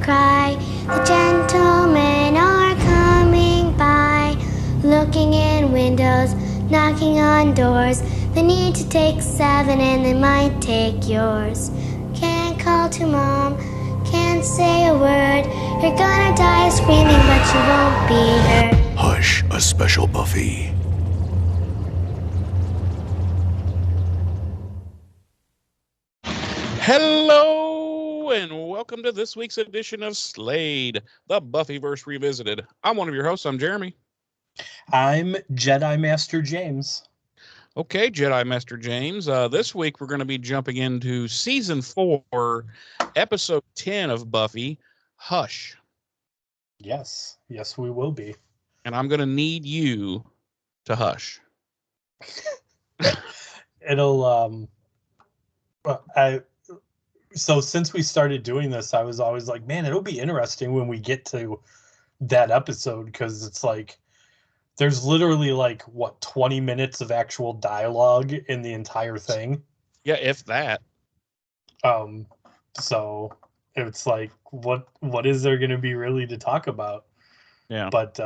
cry. The gentlemen are coming by, looking in windows, knocking on doors. They need to take 7 and they might take yours. Can't call to mom, can't say a word. You're gonna die screaming, but you won't be heard. Hush, a special Buffy. Hello, and welcome to this week's edition of Slade, the Buffyverse Revisited. I'm one of your hosts. I'm Jeremy. I'm Jedi Master James. Okay, Jedi Master James. This week we're going to be jumping into Season 4, Episode 10 of Buffy, Hush. Yes, we will be. And I'm going to need you to hush. So since we started doing this, I was always like, man, it'll be interesting when we get to that episode, because it's like there's literally 20 minutes of actual dialogue in the entire thing. Yeah, if that. So it's like, what is there going to be really to talk about? Yeah. But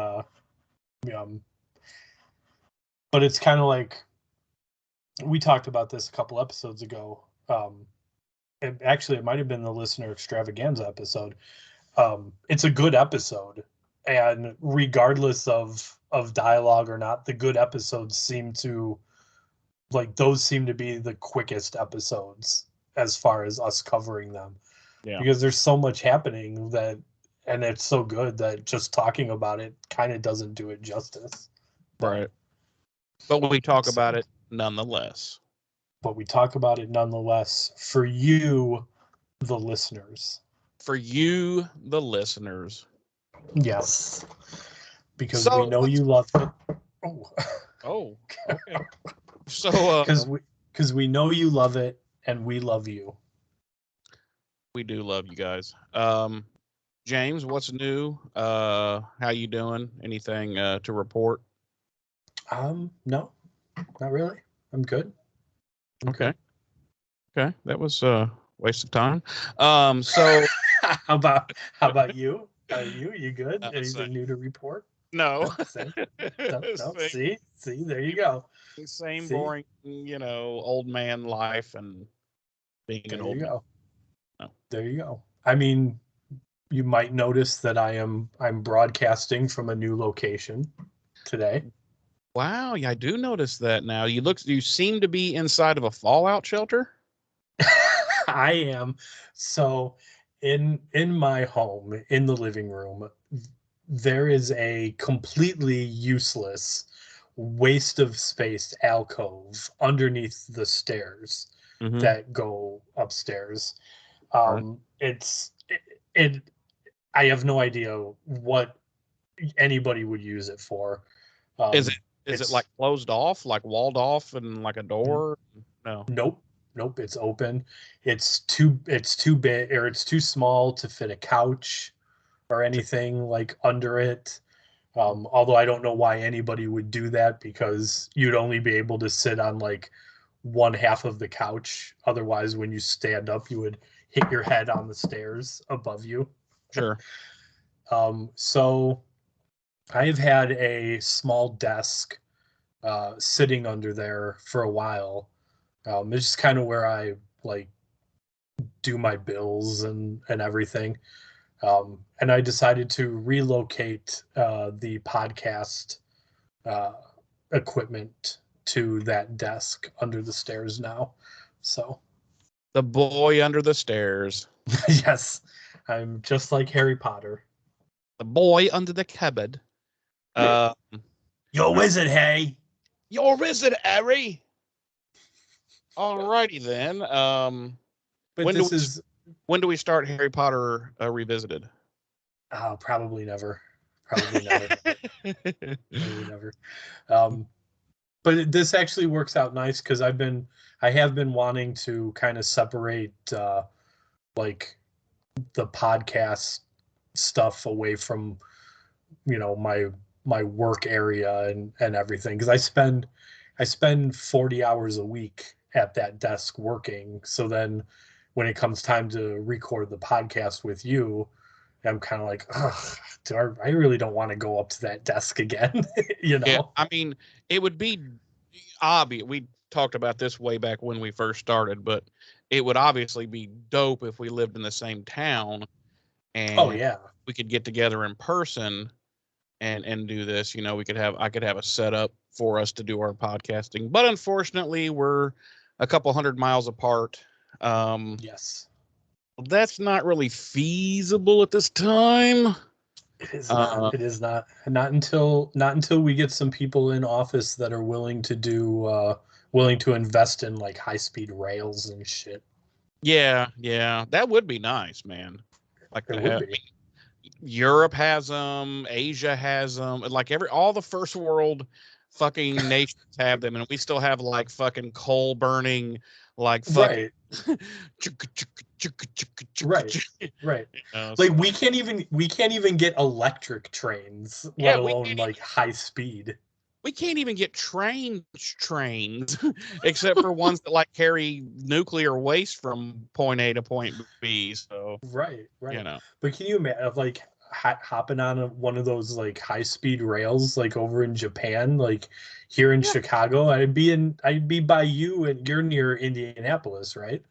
it's kind of like, we talked about this a couple episodes ago. It might have been the listener extravaganza episode. It's a good episode, and regardless of dialogue or not, the good episodes seem to be the quickest episodes as far as us covering them. Yeah. Because there's so much happening and it's so good that just talking about it kind of doesn't do it justice. Right. But we talk about it nonetheless. But we talk about it nonetheless for you, the listeners. For you, the listeners. Yes. Because we know you love it. Oh, okay. So, because we know you love it, and we love you. We do love you guys. James, what's new? How you doing? Anything to report? No, not really. I'm good. Okay, that was a waste of time. So how about you? Are you good? Anything same. new to report? No. No. See, there you go. Same boring, old man life and being an old man. No. There you go. I mean, you might notice that I'm broadcasting from a new location today. Wow, yeah, I do notice that now. You seem to be inside of a fallout shelter. I am. So in my home, in the living room, there is a completely useless waste of space alcove underneath the stairs that go upstairs. I have no idea what anybody would use it for. Is it like closed off, like walled off, and like a door? No. Nope. It's open. It's too big, or it's too small to fit a couch or anything like under it. Although I don't know why anybody would do that, because you'd only be able to sit on like one half of the couch. Otherwise, when you stand up, you would hit your head on the stairs above you. Sure. So I've had a small desk sitting under there for a while. It's just kind of where I do my bills and everything. And I decided to relocate the podcast equipment to that desk under the stairs now. So the boy under the stairs. Yes, I'm just like Harry Potter. The boy under the cupboard. Your wizard, hey. Your wizard, Harry. Alrighty then. When do we start Harry Potter Revisited? Oh, probably never. Probably never. But this actually works out nice, because I have been wanting to kind of separate like the podcast stuff away from my work area and everything, because I spend 40 hours a week at that desk working. So then when it comes time to record the podcast with you, I'm kind of like, ugh, I really don't want to go up to that desk again, you Yeah, know? I mean, it would be obvious. We talked about this way back when we first started, but it would obviously be dope if we lived in the same town Oh and yeah, we could get together in person and do this. You know, I could have a setup for us to do our podcasting, but unfortunately, we're a couple hundred miles apart. yes. That's not really feasible at this time. It is not. Uh, It is not. Not until we get some people in office that are willing to invest in like high speed rails and shit. yeah, that would be nice, man. Like It to would have. be. Europe has them, Asia has them, like all the first world fucking nations have them, and we still have like fucking coal burning, like fucking Right. Right. Right. Like so, we can't even get electric trains, let yeah, alone like high speed. we can't even get trains except for ones that like carry nuclear waste from point A to point B. So Right, you right. know, But can you imagine like hopping on one of those like high speed rails like over in Japan, like here in yeah, Chicago? I'd be by you and you're near Indianapolis, right?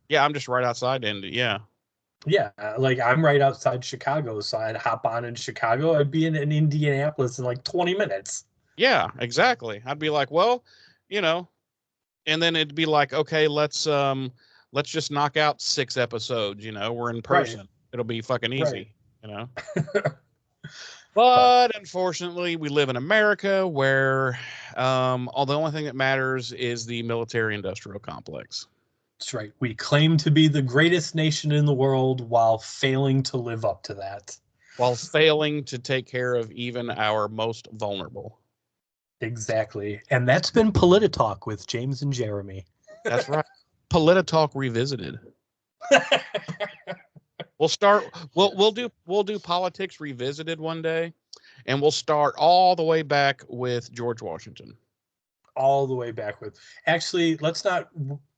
yeah, I'm just right outside Indy. Yeah, Yeah, like I'm right outside Chicago, so I'd hop on in Chicago. I'd be in Indianapolis in like 20 minutes. yeah, exactly. I'd be like, well, you know, and then it'd be like, okay, let's just knock out 6 episodes, we're in Right, person, it'll be fucking right. easy. But But unfortunately we live in America where all the only thing that matters is the military industrial complex, that's right. We claim to be the greatest nation in the world while failing to live up to that. while failing to take care of even our most vulnerable. Exactly. And that's been Polititalk with James and Jeremy. That's right. Polititalk revisited. We'll do politics revisited one day, and we'll start all the way back with George Washington. All the way back with. Actually, let's not.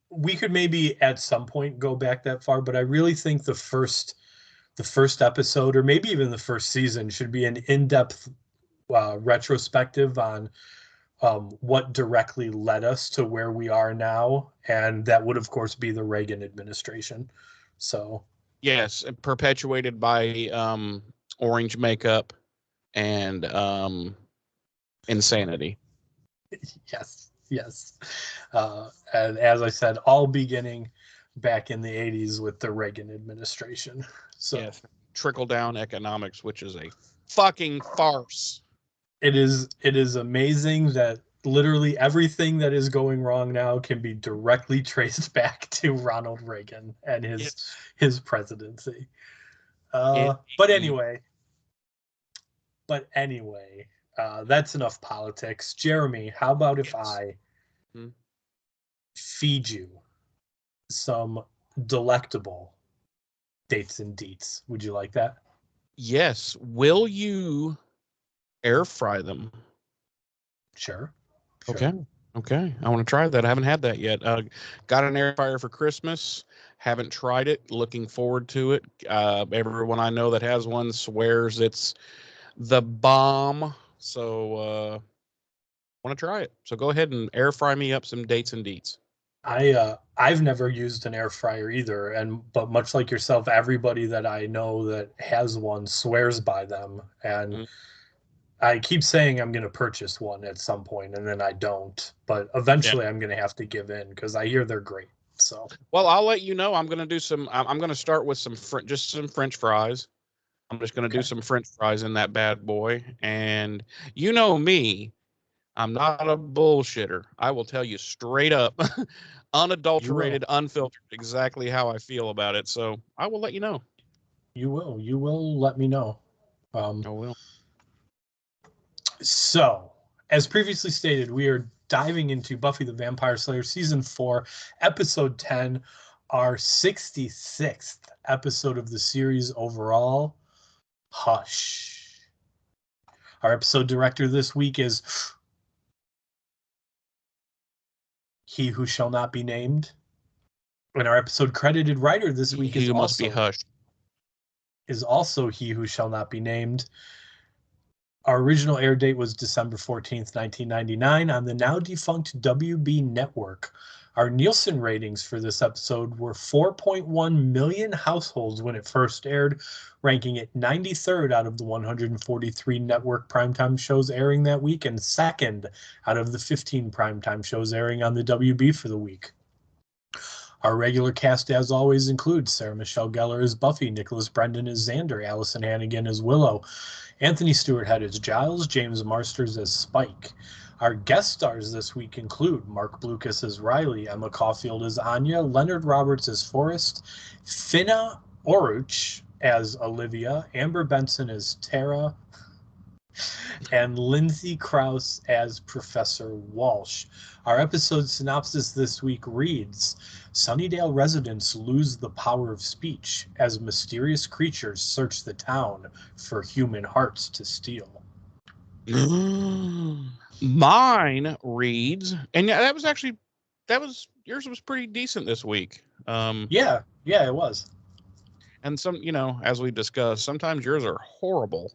We could maybe at some point go back that far, but I really think the first episode, or maybe even the first season, should be an in-depth retrospective on what directly led us to where we are now, and that would, of course, be the Reagan administration. So Yes, perpetuated by orange makeup and insanity. yes, yes. And as I said, all beginning back in the 80s with the Reagan administration. So Yes, trickle down economics, which is a fucking farce. it is amazing that literally everything that is going wrong now can be directly traced back to Ronald Reagan and Yes, his presidency. it. But anyway, that's enough politics. Jeremy, how about if Yes. I Hmm. feed you some delectable dates and deets? Would you like that? Yes. Will you air fry them? Sure. Okay. Okay. I want to try that. I haven't had that yet. Got an air fryer for Christmas. Haven't tried it. Looking forward to it. Everyone I know that has one swears it's the bomb. So want to try it. So go ahead and air fry me up some dates and deets. I've never used an air fryer either, but much like yourself, everybody that I know that has one swears by them, and Mm. I keep saying I'm going to purchase one at some point, and then I don't. But Yeah. eventually, I'm going to have to give in because I hear they're great. So Well, I'll let you know. I'm going to do some. I'm going to start with just some French fries. I'm just going to do okay. some French fries in that bad boy. And you know me, I'm not a bullshitter. I will tell you straight up, You will. unadulterated, unfiltered, exactly how I feel about it. So I will let you know. You will. You will let me know. I will. So, as previously stated, we are diving into Buffy the Vampire Slayer season 4, episode 10, our 66th episode of the series overall. Hush. Our episode director this week is He Who Shall Not Be Named. And our episode credited writer this week is You must be also hushed. is also He Who Shall Not Be Named. Our original air date was December 14th, 1999 on the now defunct WB network. Our Nielsen ratings for this episode were 4.1 million households when it first aired, ranking it 93rd out of the 143 network primetime shows airing that week and second out of the 15 primetime shows airing on the WB for the week. Our regular cast, as always, includes Sarah Michelle Gellar as Buffy, Nicholas Brendan as Xander, Allison Hannigan as Willow, Anthony Stewart Head as Giles, James Marsters as Spike. Our guest stars this week include Mark Blucas as Riley, Emma Caulfield as Anya, Leonard Roberts as Forrest, Finna Oruch as Olivia, Amber Benson as Tara, and Lindsay Krause as Professor Walsh. Our episode synopsis this week reads, Sunnydale residents lose the power of speech as mysterious creatures search the town for human hearts to steal. Mine reads, and yeah, yours was pretty decent this week. Yeah, it was. And some, as we discussed, sometimes yours are horrible.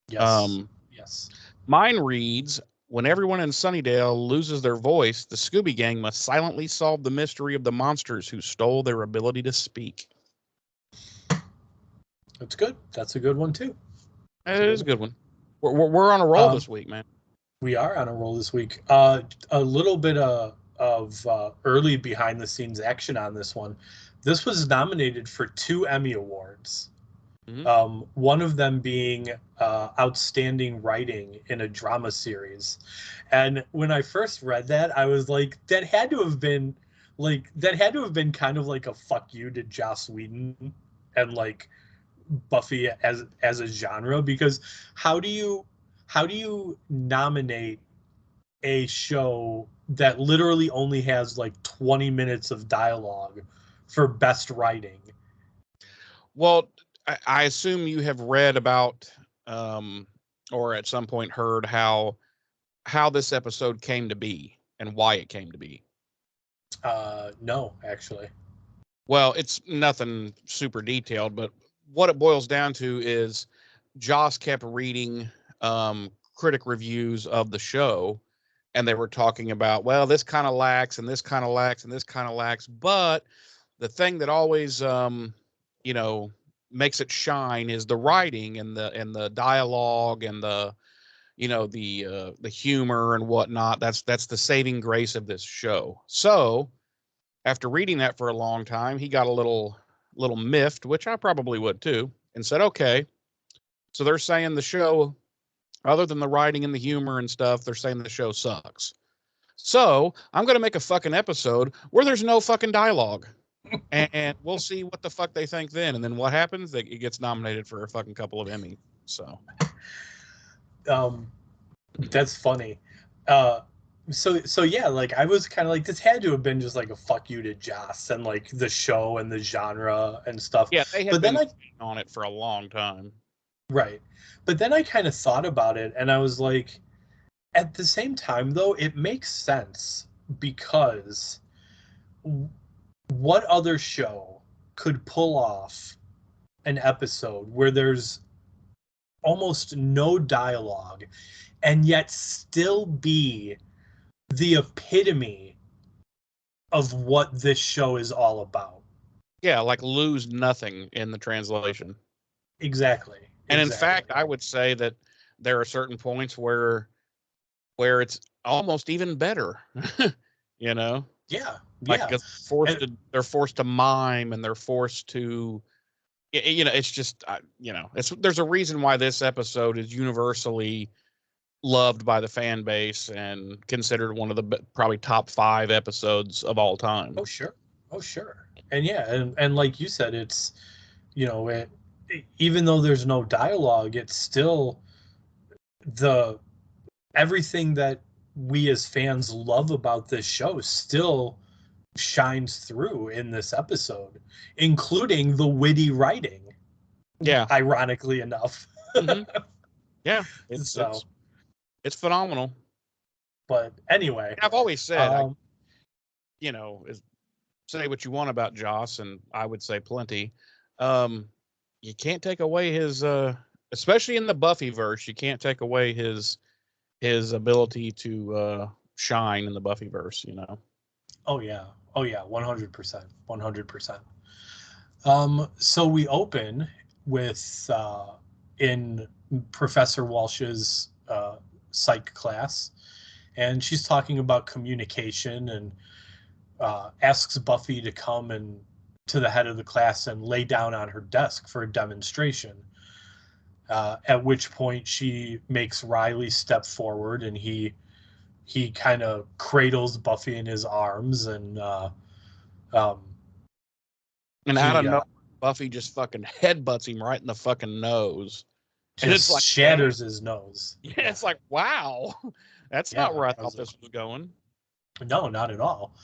Yes. Mine reads, when everyone in Sunnydale loses their voice, the Scooby Gang must silently solve the mystery of the monsters who stole their ability to speak. That's good. That's a good one, too. It is a good one. We're on a roll this week, man. We are on a roll this week. A little bit of early behind-the-scenes action on this one. This was nominated for 2 Emmy Awards. Mm-hmm. One of them being outstanding writing in a drama series. And when I first read that, I was like, that had to have been kind of like a fuck you to Joss Whedon and like Buffy as a genre, because how do you nominate a show that literally only has like 20 minutes of dialogue for best writing? Well, I assume you have read about or at some point heard how this episode came to be and why it came to be. No, actually. Well, it's nothing super detailed, but what it boils down to is Joss kept reading critic reviews of the show, and they were talking about, well, this kind of lacks and this kind of lacks and this kind of lacks, but the thing that always makes it shine is the writing and the dialogue and the humor and whatnot. That's the saving grace of this show. So after reading that for a long time, he got a little miffed, which I probably would too, and said, okay, so they're saying the show, other than the writing and the humor and stuff, they're saying the show sucks. So I'm going to make a fucking episode where there's no fucking dialogue. And we'll see what the fuck they think then. And then what happens? It gets nominated for a fucking couple of Emmys. So, that's funny. So yeah, like I was kind of like, this had to have been just like a fuck you to Joss and like the show and the genre and stuff. Yeah, they had been on it for a long time. Right. But then I kind of thought about it and I was like, at the same time though, it makes sense, because what other show could pull off an episode where there's almost no dialogue and yet still be the epitome of what this show is all about? Yeah, like lose nothing in the translation. Exactly. And in fact, I would say that there are certain points where it's almost even better, Yeah. Like they're forced to mime and they're forced to, it's just, there's a reason why this episode is universally loved by the fan base and considered one of the probably top 5 episodes of all time. Oh, sure. And yeah, and like you said, it's, even though there's no dialogue, it's still everything that we as fans love about this show still shines through in this episode, including the witty writing. Yeah. Ironically enough. Mm-hmm. Yeah. It's phenomenal. But anyway, I've always said, say what you want about Joss, and I would say plenty. you can't take away his especially in the Buffy verse, you can't take away his ability to shine in the Buffy verse, you know. Oh yeah. 100%. 100%. So we open with in Professor Walsh's psych class, and she's talking about communication and asks Buffy to come and to the head of the class and lay down on her desk for a demonstration. At which point she makes Riley step forward, and he kind of cradles Buffy in his arms, and out of he nowhere, Buffy just fucking headbutts him right in the fucking nose. And just it's like, shatters his nose. yeah, it's like, wow, that's not where I thought this was going. No, not at all.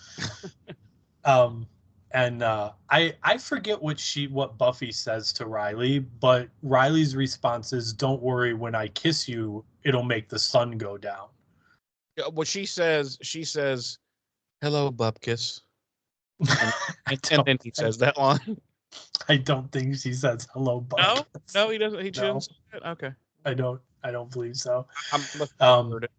And I forget what Buffy says to Riley, but Riley's response is, "Don't worry, when I kiss you, it'll make the sun go down." Well, she says, "Hello, Bupkis," and then he says that line. I don't think she says hello, Bupkis. No, he doesn't. He No. shouldn't say it. Okay. I don't believe so. Heard it.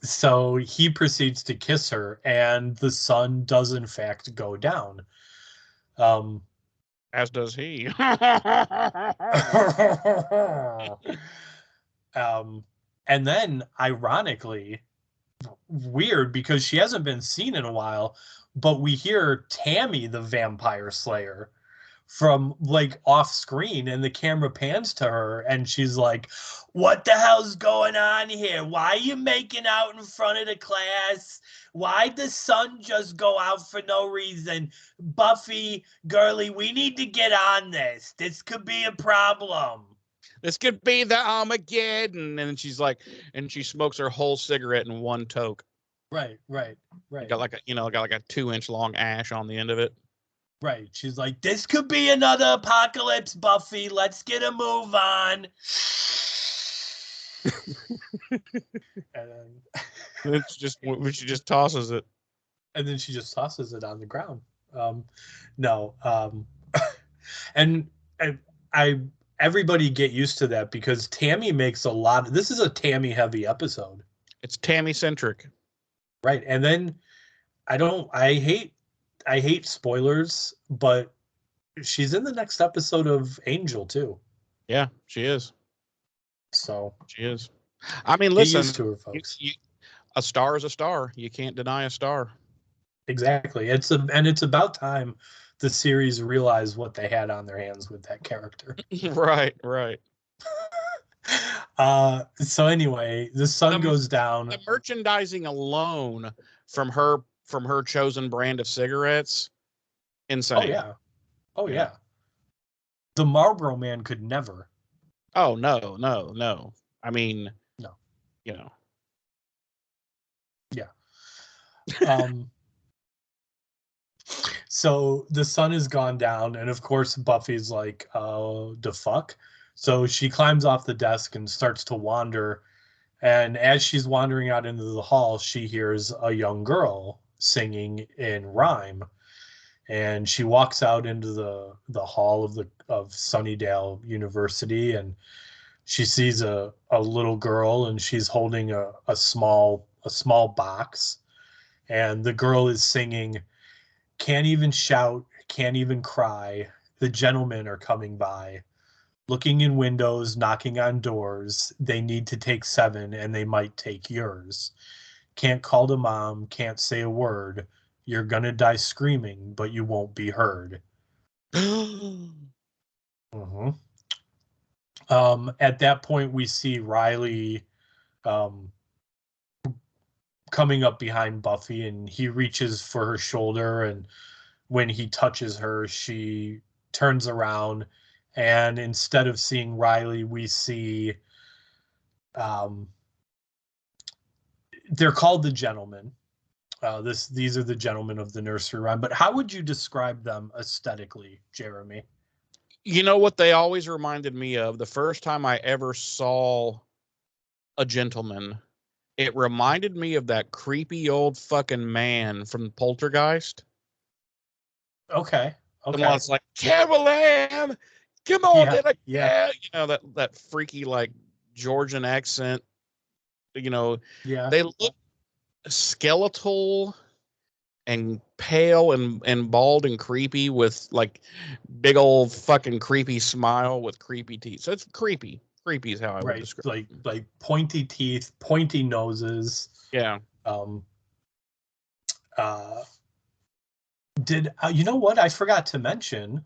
So he proceeds to kiss her, and the sun does in fact go down. As does he. And then, ironically, weird because she hasn't been seen in a while, but we hear Tammy, the vampire slayer, from like off screen, and the camera pans to her, and she's like, "What the hell's going on here? Why are you making out in front of the class? Why'd the sun just go out for no reason? Buffy, girly, we need to get on this. This could be a problem. This could be the Armageddon." And she's like, and she smokes her whole cigarette in one toke. Right. Got like a 2-inch long ash on the end of it. Right. She's like, "This could be another apocalypse, Buffy. Let's get a move on." And then She just tosses it. And then she just tosses it on the ground. And everybody get used to that, because Tammy makes a lot. This is a Tammy heavy episode. It's Tammy centric. Right. And then I hate spoilers, but she's in the next episode of Angel too. Yeah, she is. So she is. I mean, get listen, used to her, folks. A star is a star. You can't deny a star. Exactly. It's about time the series realized what they had on their hands with that character. Right. So anyway, the sun goes down. The merchandising alone from her chosen brand of cigarettes, insane. Oh yeah. The Marlboro Man could never. Oh no. I mean, no. You know. Yeah. So the sun has gone down, and of course Buffy's like, the fuck? So she climbs off the desk and starts to wander, and as she's wandering out into the hall, she hears a young girl singing in rhyme, and she walks out into the hall of Sunnydale University, and she sees a little girl, and she's holding a small box, and the girl is singing, "Can't even shout, can't even cry, the gentlemen are coming by, looking in windows, knocking on doors, they need to take 7 and they might take yours. Can't call to mom, can't say a word, you're gonna die screaming, but you won't be heard." Mm-hmm. At that point, we see Riley coming up behind Buffy, and he reaches for her shoulder, and when he touches her, she turns around, and instead of seeing Riley, we see they're called the gentlemen. These are the gentlemen of the nursery rhyme. But how would you describe them aesthetically, Jeremy? You know what they always reminded me of? The first time I ever saw a gentleman, it reminded me of that creepy old fucking man from Poltergeist. Okay. The Okay. one that's like, Cavalam, come on, Yeah, then, yeah. You know, that freaky like Georgian accent. You know, Yeah. they look skeletal and pale and bald and creepy with like big old fucking creepy smile with creepy teeth. So it's creepy. Creepy is how I would Right. describe Like it. like pointy teeth, pointy noses. Yeah. Um uh did you know what I forgot to mention?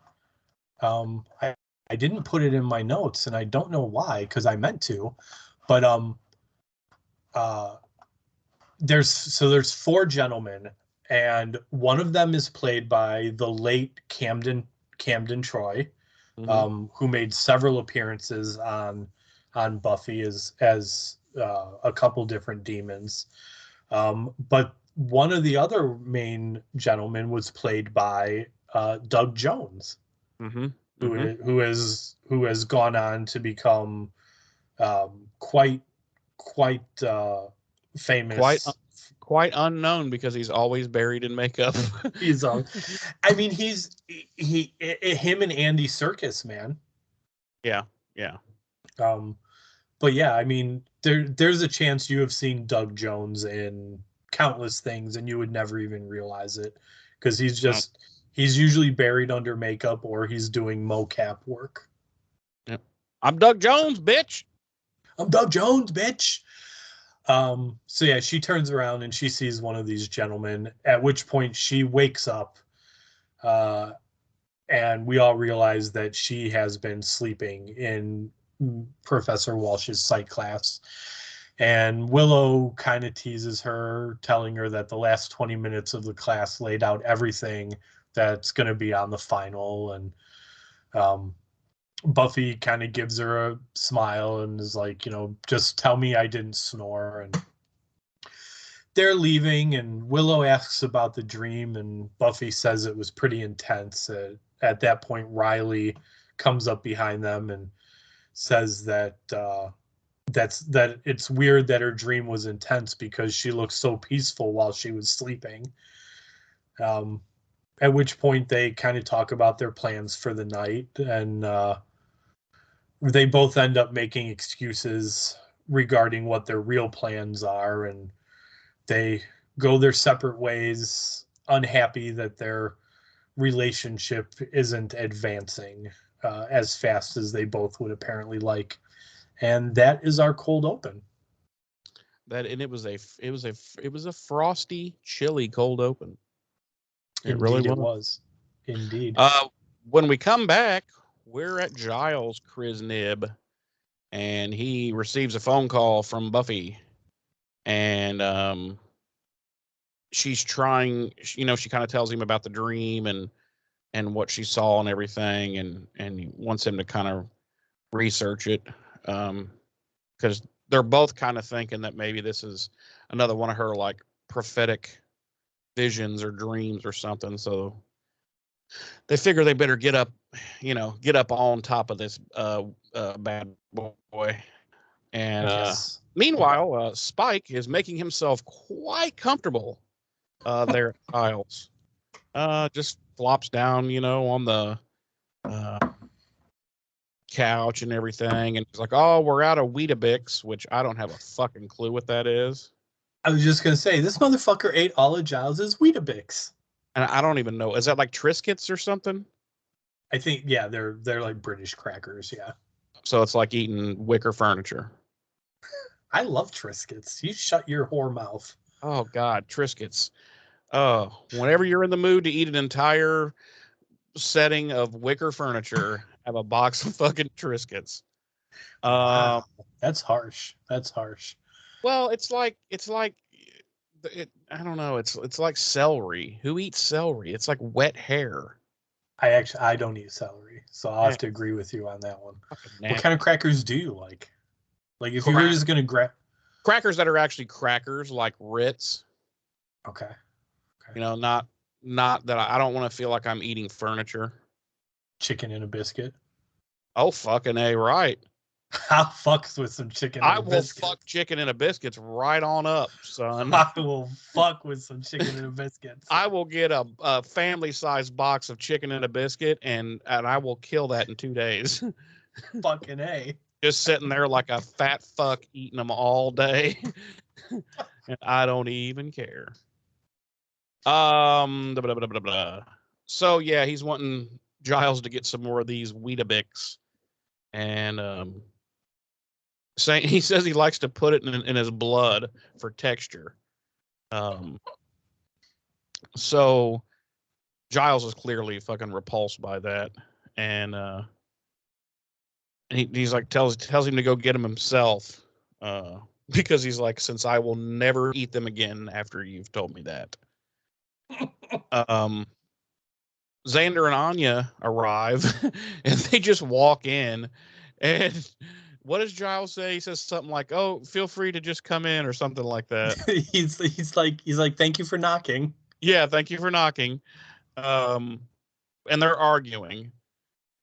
I didn't put it in my notes and I don't know why because I meant to. But uh there's four gentlemen and one of them is played by the late Camden Troy, Mm-hmm. who made several appearances on Buffy as a couple different demons. But one of the other main gentlemen was played by Doug Jones, Mm-hmm. who Mm-hmm. who has gone on to become quite Quite famous. quite unknown because he's always buried in makeup. He's I mean him and Andy Serkis, man. Yeah. Yeah. Um, but yeah, I mean, there's a chance you have seen Doug Jones in countless things and you would never even realize it because No. he's usually buried under makeup or he's doing mocap work. Yep. I'm Doug Jones, bitch. I'm Doug Jones, bitch. So yeah, she turns around and she sees one of these gentlemen, at which point she wakes up, uh, and we all realize that she has been sleeping in Professor Walsh's psych class. And Willow kind of teases her, telling her that the last 20 minutes of the class laid out everything that's going to be on the final. And um, Buffy kind of gives her a smile and is like, just tell me I didn't snore. And they're leaving, and Willow asks about the dream, and Buffy says it was pretty intense. At that point, Riley comes up behind them and says that that it's weird that her dream was intense because she looked so peaceful while she was sleeping. Um, at which point they kind of talk about their plans for the night, and they both end up making excuses regarding what their real plans are, and they go their separate ways, unhappy that their relationship isn't advancing as fast as they both would apparently like. And that is our cold open. It was a frosty, chilly cold open. It really Indeed, it was. was. Indeed. When we come back, we're at Giles' Krisnib, and he receives a phone call from Buffy, and she's trying. She kind of tells him about the dream and what she saw and everything, and he wants him to kind of research it, because they're both kind of thinking that maybe this is another one of her like prophetic visions or dreams or something. So they figure they better get up on top of this bad boy. And Yes. meanwhile, Spike is making himself quite comfortable there at Giles. Just flops down, on the couch and everything, and he's like, "Oh, we're out of Weetabix," which I don't have a fucking clue what that is, I was just gonna say this motherfucker ate all of Giles's Weetabix. and I don't even know. Is that like Triscuits or something? I think yeah, they're like British crackers. Yeah, So it's like eating wicker furniture. I love Triscuits. You shut your whore mouth. Oh God, Triscuits. Oh, whenever you're in the mood to eat an entire setting of wicker furniture, have a box of fucking Triscuits. Wow, that's harsh. That's harsh. Well, I don't know. It's like celery. Who eats celery? It's like wet hair. I don't eat celery, so I'll Yeah, have to agree with you on that one. fucking What kind of nasty. crackers do you like? Like if you were just gonna grab, Crackers that are actually crackers, like Ritz. okay, Not that I don't want to feel like I'm eating furniture. chicken and a biscuit. Oh, fucking A, right. I'll fuck with some chicken I and a will biscuit. fuck chicken and a biscuits right on up, son. I will fuck with some chicken and a biscuit. I will get a family-sized box of chicken and a biscuit, and I will kill that in 2 days. Fucking A. Just sitting there like a fat fuck eating them all day. And I don't even care. Blah, blah, blah, blah, blah. So yeah, he's wanting Giles to get some more of these Weetabix, and saying he says he likes to put it in his blood for texture. So Giles is clearly fucking repulsed by that, and he's like tells him to go get them himself, because he's like, since I will never eat them again after you've told me that. Xander and Anya arrive, and they just walk in, and what does Giles say? He says something like, "Oh, feel free to just come in," or something like that. he's like, thank you for knocking. Yeah, thank you for knocking. And they're arguing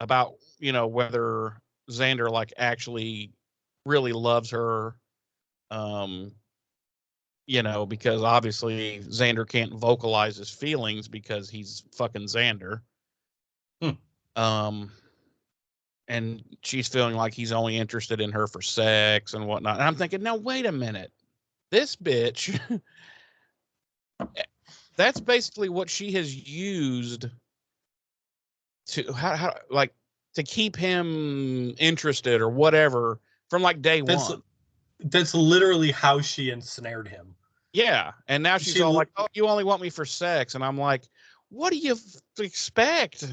about, whether Xander like actually really loves her. Because obviously Xander can't vocalize his feelings because he's fucking Xander. And she's feeling like he's only interested in her for sex and whatnot. And I'm thinking, now wait a minute, this bitch, that's basically what she has used to to keep him interested or whatever from like day one. That's literally how she ensnared him. Yeah, and now she's all like, "Oh, you only want me for sex," and I'm like, "What do you expect?"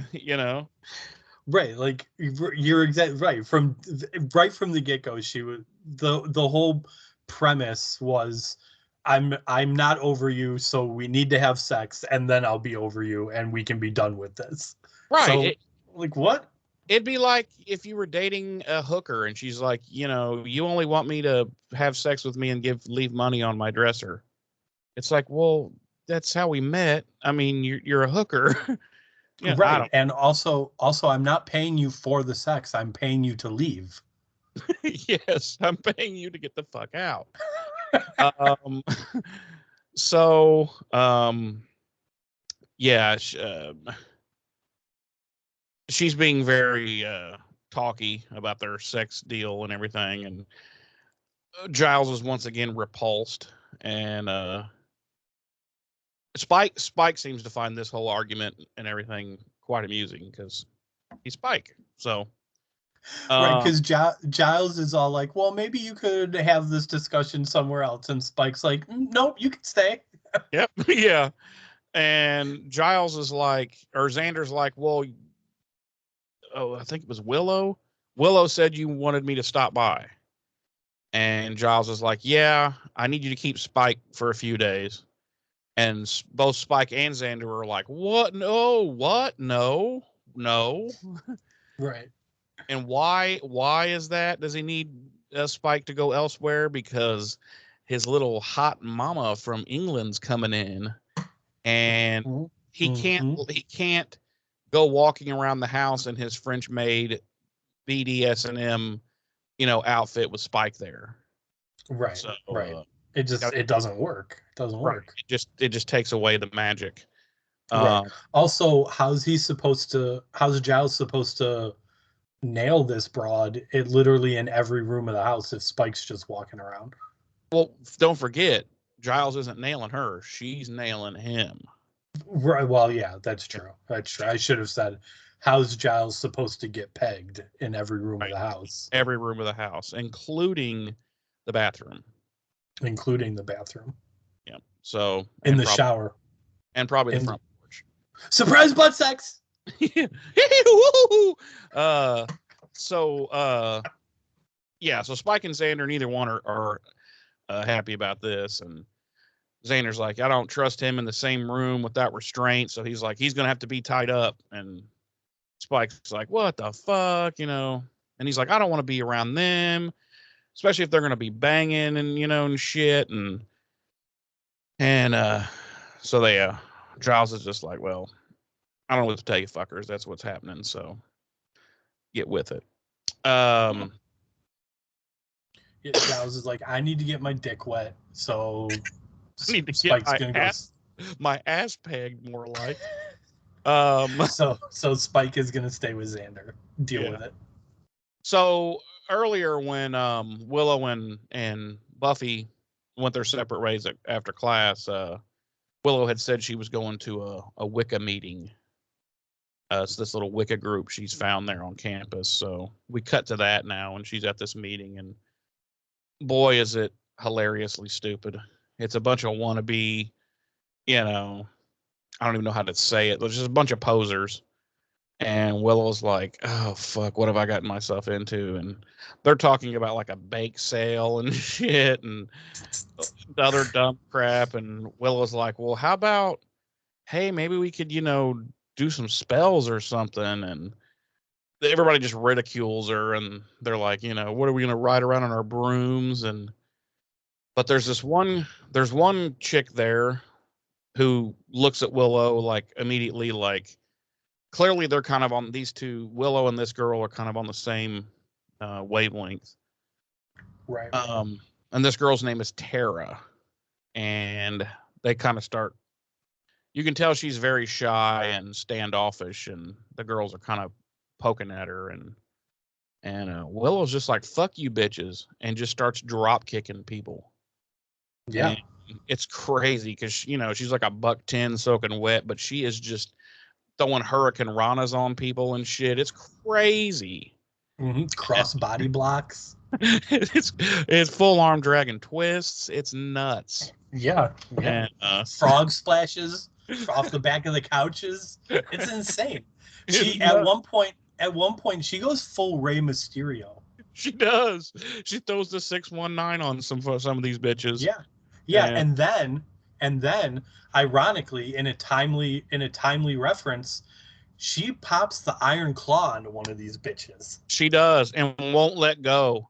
Right, like you're exactly right. From the get go, she was the whole premise was, I'm not over you, so we need to have sex, and then I'll be over you, and we can be done with this. Right. So, what? It'd be like if you were dating a hooker and she's like, you only want me to have sex with me and leave money on my dresser. It's like, well, that's how we met. I mean, you're a hooker. Right. And also, I'm not paying you for the sex. I'm paying you to leave. Yes, I'm paying you to get the fuck out. So, yeah, she's being very talky about their sex deal and everything, and Giles is once again repulsed, and Spike seems to find this whole argument and everything quite amusing because he's Spike. So right, because Giles is all like, well, maybe you could have this discussion somewhere else, and Spike's like, nope, you can stay. Yep. Yeah. And Giles is like, or Xander's like, well, I think it was Willow. Willow said you wanted me to stop by. And Giles is like, yeah, I need you to keep Spike for a few days. And both Spike and Xander were like, what? No, what? No. Right. And why is that? Does he need Spike to go elsewhere? Because his little hot mama from England's coming in, and he can't go walking around the house in his French maid BDSM, outfit with Spike there. Right. So, right. It doesn't work. It doesn't work. It just takes away the magic. Right. Also, how's Giles supposed to nail this broad? It literally in every room of the house if Spike's just walking around. Well, don't forget, Giles isn't nailing her; she's nailing him. Right. Well, yeah, that's true. That's true. I should have said, how's Giles supposed to get pegged in every room of the house? Every room of the house, including the bathroom. Including the bathroom. Yeah. So in the shower. And probably the front porch. Surprise butt sex. So Spike and Xander, neither one are happy about this, and Xander's like, I don't trust him in the same room without restraint, so he's like, he's gonna have to be tied up, and Spike's like, what the fuck, and he's like, I don't want to be around them, especially if they're gonna be banging and and shit, and so they Giles is just like, well, I don't know what to tell you fuckers, that's what's happening, so get with it. Giles is like, I need to get my dick wet, so I need to Spike's get gonna go. my ass pegged more like. So Spike is gonna stay with Xander. Deal with it. So earlier when Willow and Buffy went their separate ways after class, Willow had said she was going to a Wicca meeting. It's this little Wicca group she's found there on campus. So we cut to that now, and she's at this meeting, and boy, is it hilariously stupid. It's a bunch of wannabe, I don't even know how to say it. There's just a bunch of posers. And Willow's like, oh, fuck, what have I gotten myself into? And they're talking about like a bake sale and shit and other dumb crap. And Willow's like, well, how about, hey, maybe we could, do some spells or something. And everybody just ridicules her. And they're like, what are we going to ride around on our brooms? But there's one chick there who looks at Willow like immediately like, clearly they're kind of on these two, Willow and this girl are kind of on the same wavelength. Right. And this girl's name is Tara. And they kind of start, you can tell she's very shy and standoffish, and the girls are kind of poking at her, and Willow's just like, fuck you bitches, and just starts drop kicking people. Yeah. And it's crazy because, she's like a $110 soaking wet, but she is just throwing hurricane ranas on people and shit. It's crazy. Cross body blocks. it's full arm dragon twists. It's nuts. Yeah. And, frog splashes off the back of the couches. It's insane. At one point she goes full Rey Mysterio. She does. She throws the 619 on some of these bitches. Yeah. And then ironically, in a timely reference, she pops the iron claw onto one of these bitches. She does, and won't let go.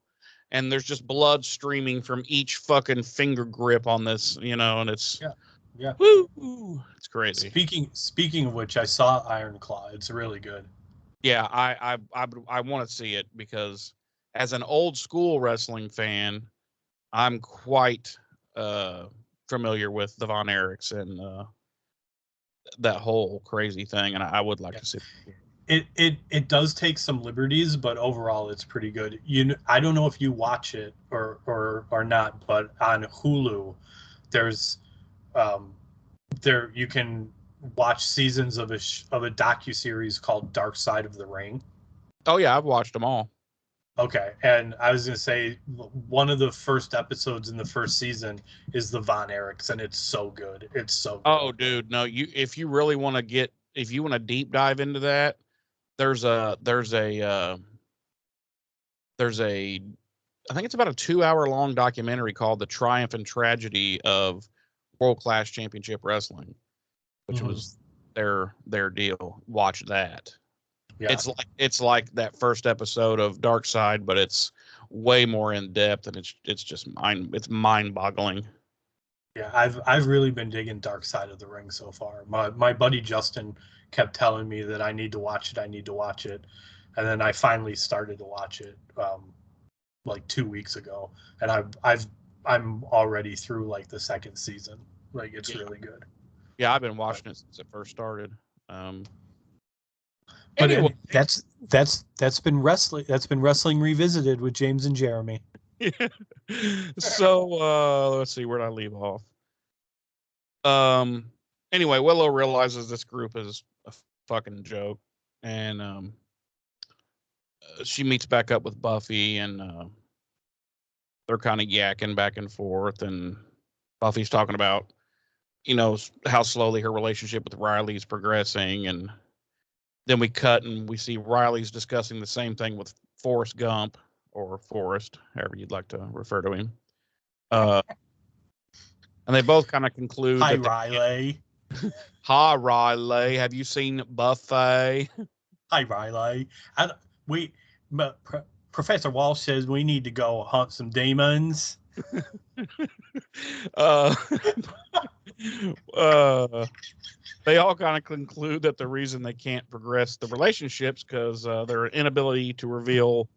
And there's just blood streaming from each fucking finger grip on this, and it's woo, it's crazy. Speaking of which, I saw Iron Claw. It's really good. Yeah, I want to see it because as an old school wrestling fan, I'm quite familiar with the Von Erichs and that whole crazy thing, and I would like to see it. It does take some liberties, but overall it's pretty good. I don't know if you watch it or not, but on Hulu there's you can watch seasons of a docuseries called Dark Side of the Ring. Oh yeah, I've watched them all. Okay, and I was gonna say one of the first episodes in the first season is the Von Erichs, and it's so good. It's so good. Oh, dude, no, if you really want to deep dive into that, there's a I think it's about a 2-hour long documentary called The Triumph and Tragedy of World Class Championship Wrestling, which was their deal. Watch that. Yeah. It's like that first episode of Dark Side, but it's way more in depth, and it's just mind boggling. Yeah, I've really been digging Dark Side of the Ring so far. My buddy Justin kept telling me that I need to watch it, and then I finally started to watch it like 2 weeks ago, and I'm already through like the second season. Like it's really good. Yeah, I've been watching it since it first started. But anyway, that's been wrestling. That's been Wrestling Revisited with James and Jeremy. So let's see, where did I leave off? Anyway, Willow realizes this group is a fucking joke, and she meets back up with Buffy, and they're kind of yakking back and forth, and Buffy's talking about, how slowly her relationship with Riley's progressing, and then we cut and we see Riley's discussing the same thing with Forrest Gump, or Forrest, however you'd like to refer to him. And they both kind of conclude. Hi, Riley. Hi, Riley. Have you seen Buffy? Hi, Riley. Professor Walsh says we need to go hunt some demons. They all kind of conclude that the reason they can't progress the relationships because their inability to reveal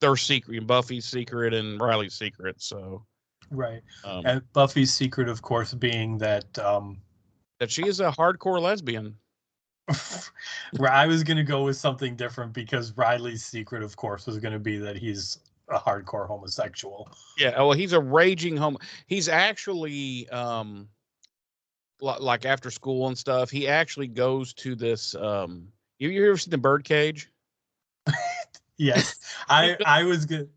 their secret, Buffy's secret and Riley's secret. So right. And Buffy's secret, of course, being that that she is a hardcore lesbian. I was going to go with something different because Riley's secret, of course, was going to be that he's a hardcore homosexual. Yeah, well, he's a raging he's actually like after school and stuff, he actually goes to this you ever seen the Birdcage? Yes. I was good.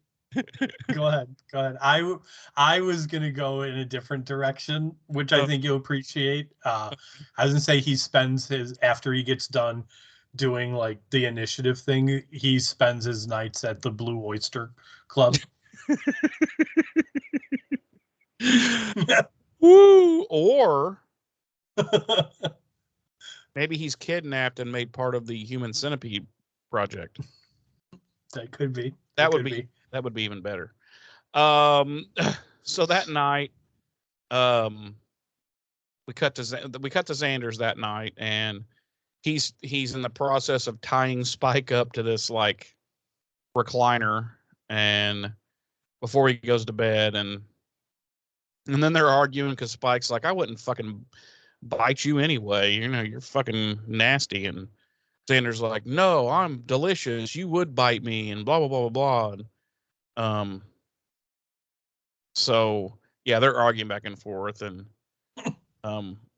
Go ahead. I was gonna go in a different direction, which I think you'll appreciate. I was gonna say he spends his after he gets done doing like the initiative thing, he spends his nights at the Blue Oyster Club. Woo! Or maybe he's kidnapped and made part of the Human Centipede project. That could be. That would be even better. So that night, we cut to Xander's that night, and he's in the process of tying Spike up to this like recliner, and before he goes to bed, and then they're arguing because Spike's like, I wouldn't fucking bite you anyway. You know, you're fucking nasty. And Xander's like, no, I'm delicious. You would bite me, and blah, blah, blah, blah, blah. And, so yeah, they're arguing back and forth, and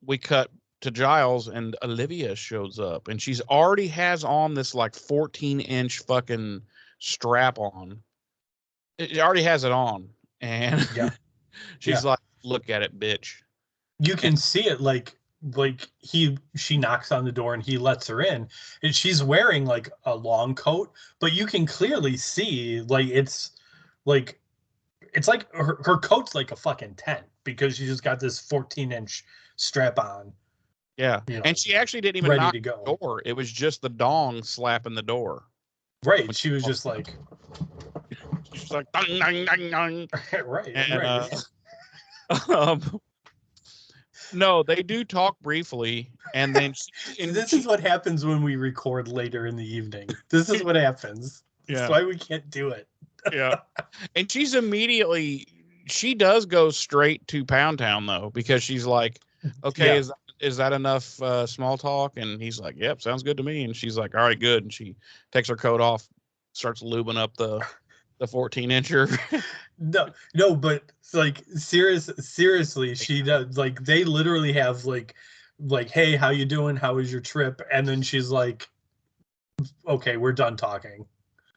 we cut to Giles, and Olivia shows up, and she's already has on this like 14-inch fucking strap on. It already has it on, and yeah. she's like, look at it, bitch. You can see it like she knocks on the door and he lets her in, and she's wearing like a long coat, but you can clearly see like it's like her coat's like a fucking tent because she just got this 14-inch strap on. Yeah, you know, and she actually didn't even knock the door. It was just the dong slapping the door. Right, she was just like, she's like, dong, dong, dong, dong. Right, and, right. No, they do talk briefly, and then this is what happens when we record later in the evening. This is what happens. Yeah. That's why we can't do it. Yeah. And she does go straight to Pound Town though, because she's like, okay, is that enough small talk? And he's like, yep, sounds good to me. And she's like, all right, good. And she takes her coat off, starts lubing up the 14-incher. No, but like seriously, she does. Like they literally have like, hey, how you doing? How was your trip? And then she's like, okay, we're done talking.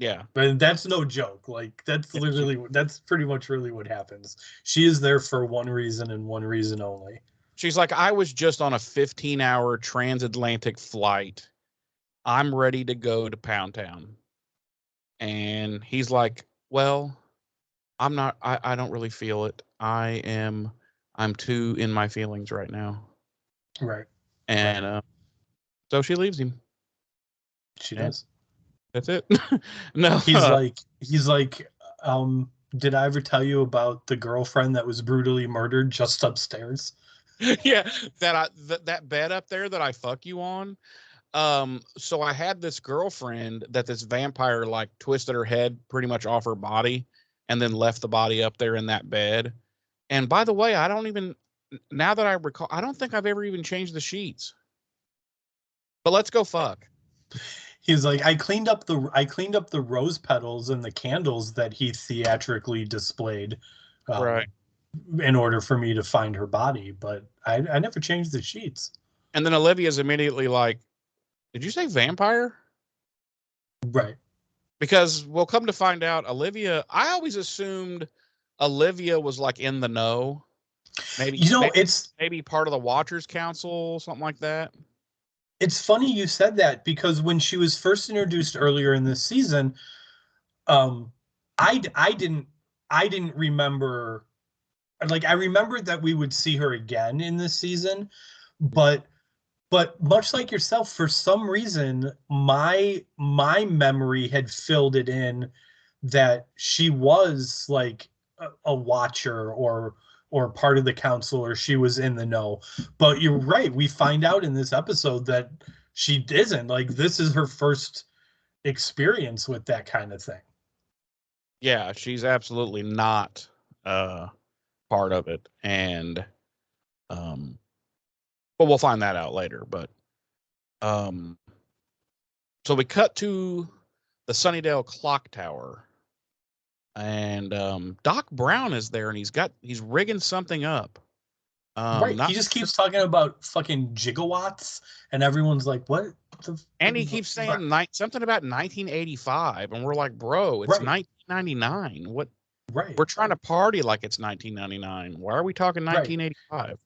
Yeah, but that's no joke. Like that's pretty much really what happens. She is there for one reason and one reason only. She's like, I was just on a 15-hour transatlantic flight. I'm ready to go to Pound Town. And he's like, well, I'm not, I don't really feel it. I'm too in my feelings right now. Right. And so she leaves him. She does. That's it. No. He's like, did I ever tell you about the girlfriend that was brutally murdered just upstairs? Yeah, that bed up there that I fuck you on. So I had this girlfriend that this vampire like twisted her head pretty much off her body and then left the body up there in that bed. And by the way, now that I recall, I don't think I've ever even changed the sheets. But let's go fuck. He's like, I cleaned up the rose petals and the candles that he theatrically displayed, right, in order for me to find her body, but I never changed the sheets. And then Olivia's immediately like, did you say vampire? Right. Because we'll come to find out, I always assumed Olivia was like in the know. Maybe it's maybe part of the Watchers Council, something like that. It's funny you said that because when she was first introduced earlier in this season, I didn't remember. Like I remembered that we would see her again in this season, but much like yourself, for some reason, my memory had filled it in that she was like a watcher or part of the council, or she was in the know. But you're right. We find out in this episode that she isn't. Like this is her first experience with that kind of thing. Yeah, she's absolutely not part of it, and but we'll find that out later. But so we cut to the Sunnydale clock tower, and Doc Brown is there, and he's rigging something up. Right. Not He just keeps talking about fucking gigawatts, and everyone's like, "What?" And he keeps saying something about 1985, and we're like, bro, it's Right. 1999. What? Right. We're trying to party like it's 1999. Why are we talking Right. 1985?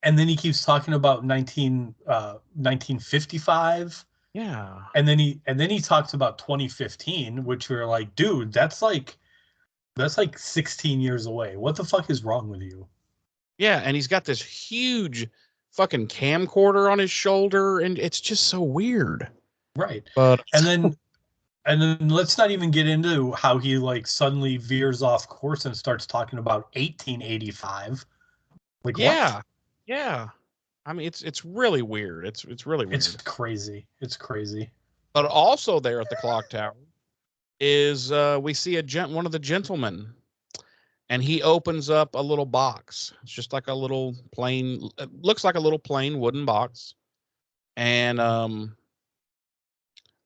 And then he keeps talking about 1955. Yeah. And then he talks about 2015, which we're like, dude, that's like 16 years away. What the fuck is wrong with you? Yeah, and he's got this huge fucking camcorder on his shoulder, and it's just so weird. Right. But And then let's not even get into how he like suddenly veers off course and starts talking about 1885. Like, yeah, what? yeah. I mean, it's really weird. It's really weird. It's crazy. It's crazy. But also there at the clock tower is we see one of the gentlemen, and he opens up a little box. It's just like a little plain, it looks like a little plain wooden box. And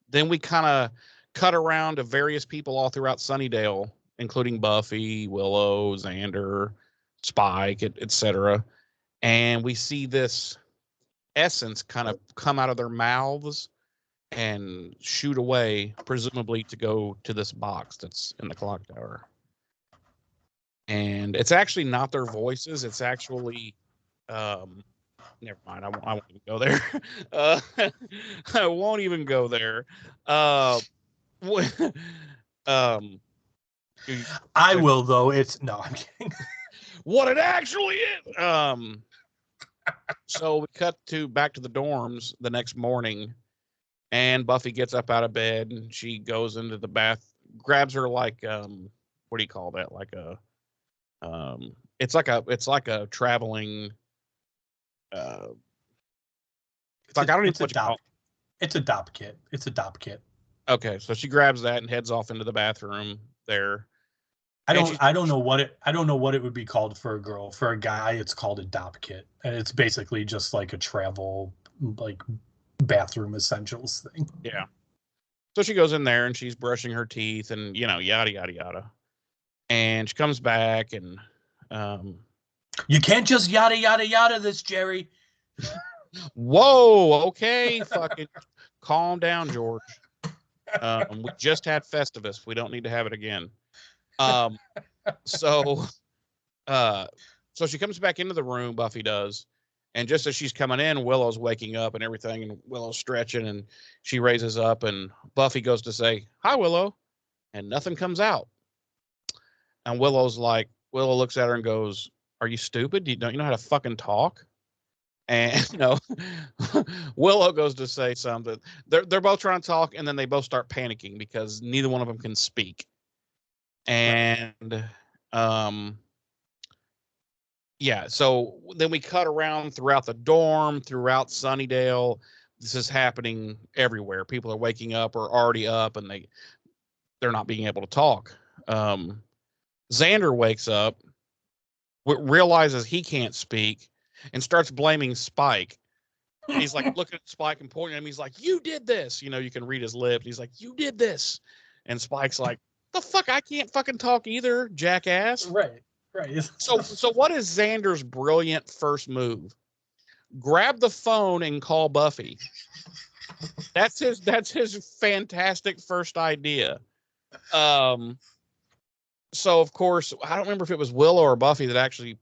then we kind of cut around to various people all throughout Sunnydale, including Buffy, Willow, Xander, Spike, etc. And we see this essence kind of come out of their mouths and shoot away, presumably to go to this box that's in the clock tower. And it's actually not their voices. It's actually, never mind. I won't even go there. I won't even go there. I will though. No, I'm kidding. What it actually is. So we cut back to the dorms the next morning, and Buffy gets up out of bed and she goes into the bath, grabs her like what do you call that? Like a it's like a traveling it's like I don't even know what you call it. It's a DOP kit. It's a DOP kit. Okay, so she grabs that and heads off into the bathroom there. I don't know what it would be called for a girl. For a guy, it's called a DOP kit, and it's basically just like a travel like bathroom essentials thing. Yeah. So she goes in there and she's brushing her teeth and yada yada yada. And she comes back and you can't just yada yada yada this, Jerry. Whoa, okay, fucking calm down, George. We just had Festivus. We don't need to have it again. So she comes back into the room, Buffy does, and just as she's coming in, Willow's waking up and everything, and Willow's stretching, and she raises up, and Buffy goes to say, "Hi, Willow," and nothing comes out. And Willow looks at her and goes, "Are you stupid? Don't you know how to fucking talk?" And Willow goes to say something. They're both trying to talk, and then they both start panicking because neither one of them can speak. And yeah, so then we cut around throughout the dorm, throughout Sunnydale. This is happening everywhere. People are waking up or already up, and they're not being able to talk. Xander wakes up, realizes he can't speak, and starts blaming Spike. He's like looking at Spike and pointing at him. He's like, "You did this." You can read his lips. He's like, "You did this." And Spike's like, "The fuck? I can't fucking talk either, jackass." Right. So what is Xander's brilliant first move? Grab the phone and call Buffy. That's his fantastic first idea. So of course, I don't remember if it was Willow or Buffy that actually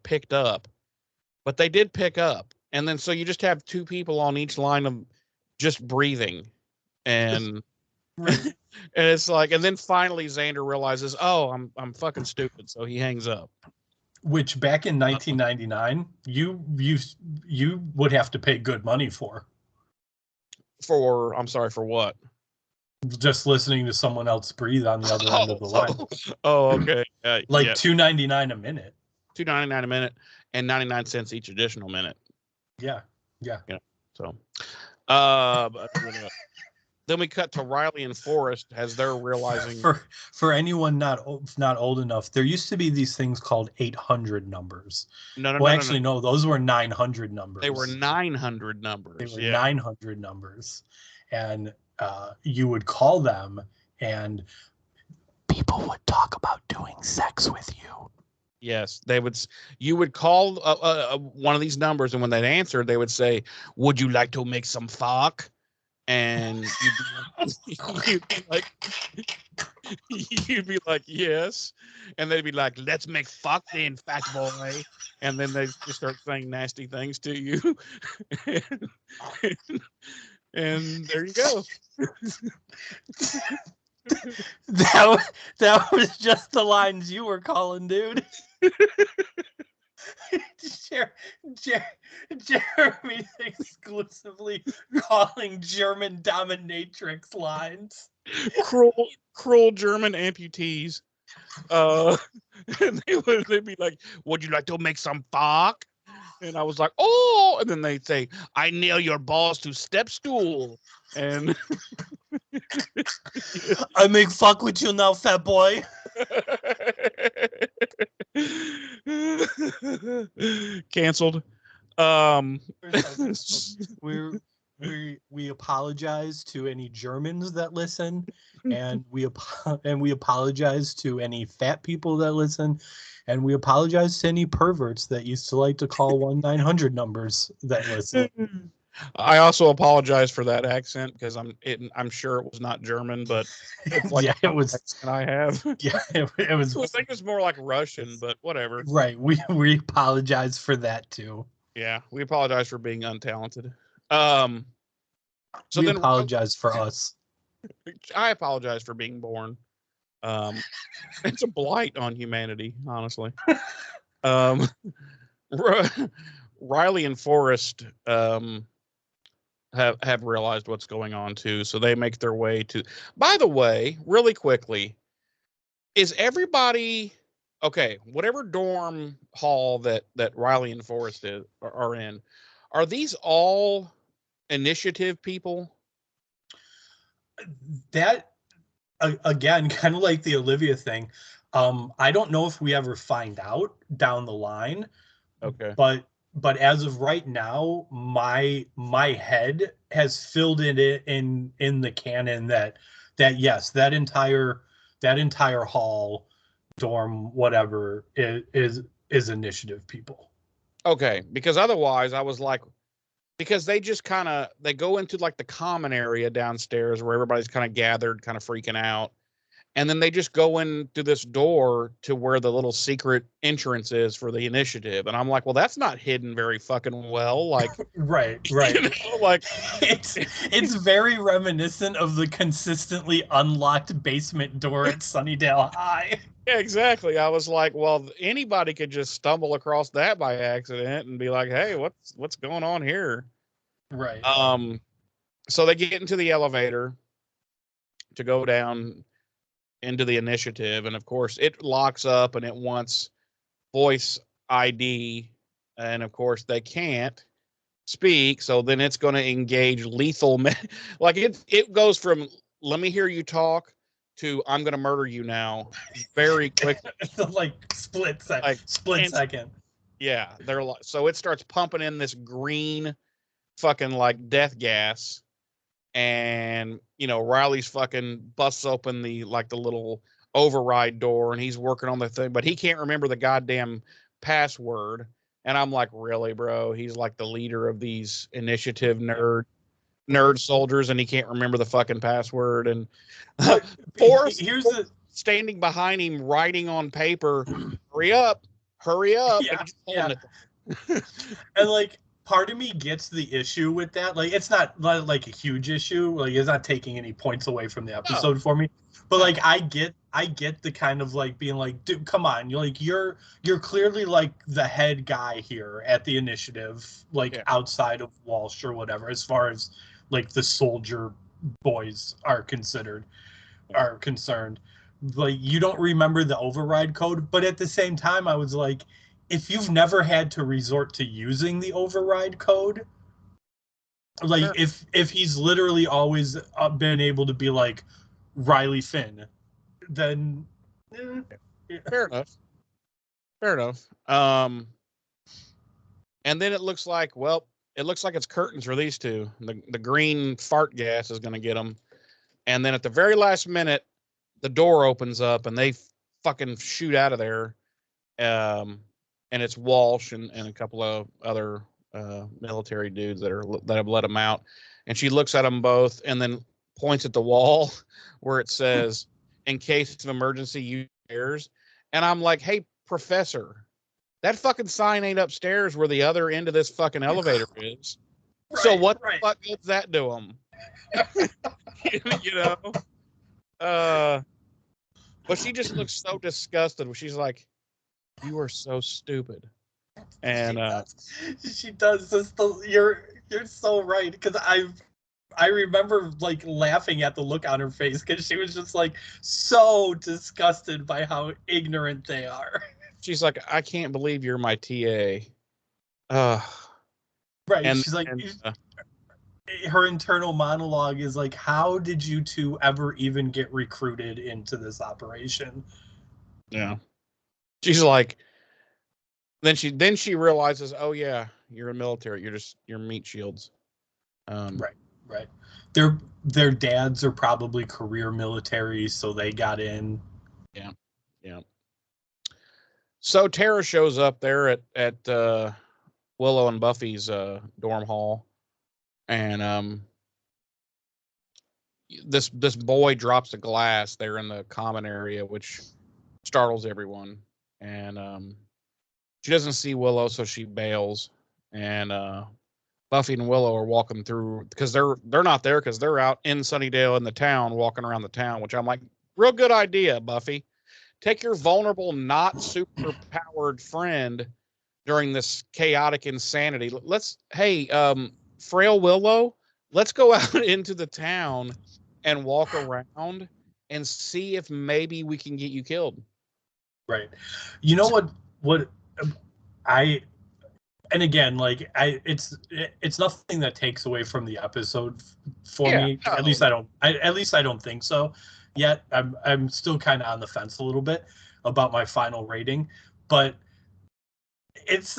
picked up, but they did pick up. And then so you just have two people on each line of just breathing, and and it's like, and then finally Xander realizes, oh, I'm fucking stupid, so he hangs up. Which back in 1999, you would have to pay good money for. I'm sorry, for what? Just listening to someone else breathe on the other end of the line. Oh, okay. Like $2.99 a minute. $2.99 a minute and 99 cents each additional minute. Yeah. So, Then we cut to Riley and Forrest as they're realizing. For anyone not old enough, there used to be these things called 800 numbers. No, those were 900 numbers. They were 900 numbers. They were 900 numbers, and you would call them, and people would talk about doing sex with you. Yes, they would. You would call one of these numbers, and when they'd answer, they would say, "Would you like to make some fuck?" And you'd be like, yes. And they'd be like, let's make fuck then, fat boy. And then they just start saying nasty things to you. and there you go. that was just the lines you were calling, dude. Jeremy's exclusively calling German dominatrix lines. Cruel German amputees. And they'd be like, would you like to make some fuck? And I was like, oh, and then they'd say, I nail your balls to step stool. And I make fuck with you now, fat boy. Canceled. We apologize to any Germans that listen, and we apologize to any fat people that listen, and we apologize to any perverts that used to like to call 1-900 numbers that listen. I also apologize for that accent because I'm sure it was not German, but it's like it was. Accent I have. Yeah, it was. I think it's more like Russian, but whatever. Right. We apologize for that too. Yeah, we apologize for being untalented. So we apologize for us. I apologize for being born. It's a blight on humanity, honestly. Riley and Forrest have realized what's going on too, so they make their way to. By the way, really quickly, is everybody okay? Whatever dorm hall that Riley and Forrest are in, are these all initiative people? That again, kind of like the Olivia thing. I don't know if we ever find out down the line. Okay. But as of right now, my head has filled it in the canon that yes, that entire hall, dorm, whatever is initiative people. Okay, because otherwise I was like, because they just they go into like the common area downstairs where everybody's kind of gathered, kind of freaking out. And then they just go into this door to where the little secret entrance is for the initiative. And I'm like, well, that's not hidden very fucking well. Like, right. You know, like it's very reminiscent of the consistently unlocked basement door at Sunnydale High. Yeah, exactly. I was like, well, anybody could just stumble across that by accident and be like, hey, what's going on here? Right. So they get into the elevator to go down into the initiative, and of course it locks up and it wants voice ID, and of course they can't speak, so then it's going to engage lethal like it goes from let me hear you talk to I'm going to murder you now very quickly. like split second. Yeah, they're like, so it starts pumping in this green fucking like death gas. And, you know, Riley's fucking busts open the little override door, and he's working on the thing, but he can't remember the goddamn password. And I'm like, really, bro? He's like the leader of these initiative nerd soldiers, and he can't remember the fucking password. And Forrest standing behind him, writing on paper, hurry up. Yeah. And like, part of me gets the issue with that. Like, it's not like a huge issue. Like, it's not taking any points away from the episode for me. But like, I get the kind of like being like, dude, come on, you're clearly like the head guy here at the initiative, like outside of Walsh or whatever, as far as like the soldier boys are concerned. Like, you don't remember the override code, but at the same time, I was like, if you've never had to resort to using the override code, Like Sure. if he's literally always been able to be like Riley Finn, then yeah. Fair enough. Fair enough. And then it looks like it's curtains for these two. The green fart gas is going to get them. And then at the very last minute, the door opens up and they fucking shoot out of there. And it's Walsh and a couple of other military dudes that have let them out. And she looks at them both and then points at the wall where it says, "In case of emergency, use stairs." And I'm like, "Hey, professor, that fucking sign ain't upstairs where the other end of this fucking elevator is. So what the fuck does that do them?" You know? But she just looks so disgusted. She's like, "You are so stupid." And she does this. You're so right, because I remember like laughing at the look on her face because she was just like so disgusted by how ignorant they are. she's like, "I can't believe you're my TA." Right. And, She's like, her internal monologue is like, how did you two ever even get recruited into this operation? Yeah. She's like, then she realizes, oh yeah, you're a military. You're meat shields. Right. Their dads are probably career military, so they got in. Yeah. So Tara shows up there at Willow and Buffy's dorm hall, and this boy drops a glass there in the common area, which startles everyone. And she doesn't see Willow, so she bails. And Buffy and Willow are walking through because they're not there because they're out in Sunnydale in the town, walking around the town. Which I'm like, real good idea, Buffy. Take your vulnerable, not super powered friend during this chaotic insanity. Frail Willow, let's go out into the town and walk around and see if maybe we can get you killed. Right. You know what and again, like it's nothing that takes away from the episode for me. No. At least I don't think so yet. I'm still kind of on the fence a little bit about my final rating, but it's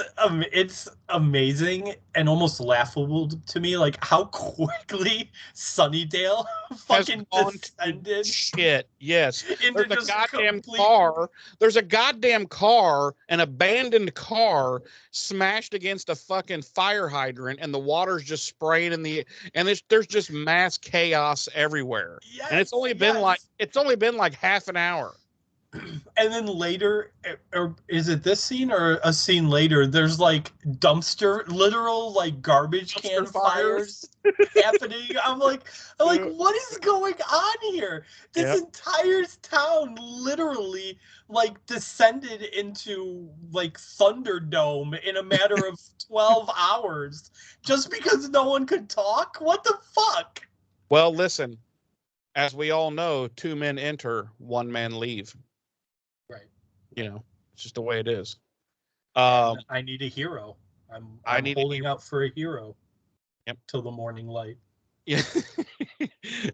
amazing and almost laughable to me, like how quickly Sunnydale fucking descended. Shit, yes. Into There's a goddamn car. There's a goddamn car, an abandoned car, smashed against a fucking fire hydrant, and the water's just spraying and there's just mass chaos everywhere. Yes, and it's only been like half an hour. And then later, or is it this scene or a scene later, there's like literal like garbage can fires happening. I'm like, what is going on here? This entire town literally like descended into like Thunderdome in a matter of 12 hours just because no one could talk. What the fuck? Well, listen, as we all know, 2 men enter, 1 man leave. Right. It's just the way it is. I need a hero. I'm holding out for a hero. Yep. Till the morning light. Yeah.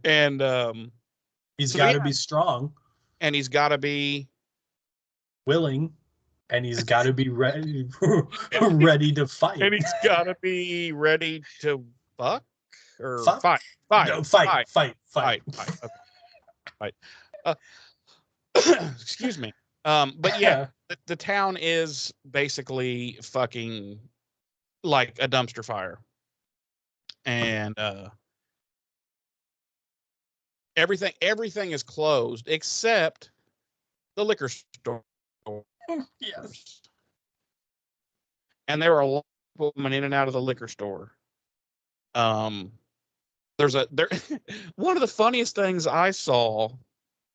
And he's got to be strong. And he's got to be willing. And he's got to be ready to fight. And he's got to be ready to fuck or fight. No, fight. Okay. Excuse me. But yeah, the town is basically fucking like a dumpster fire. And everything is closed except the liquor store. Yes. And there are a lot of women in and out of the liquor store. There's one of the funniest things I saw,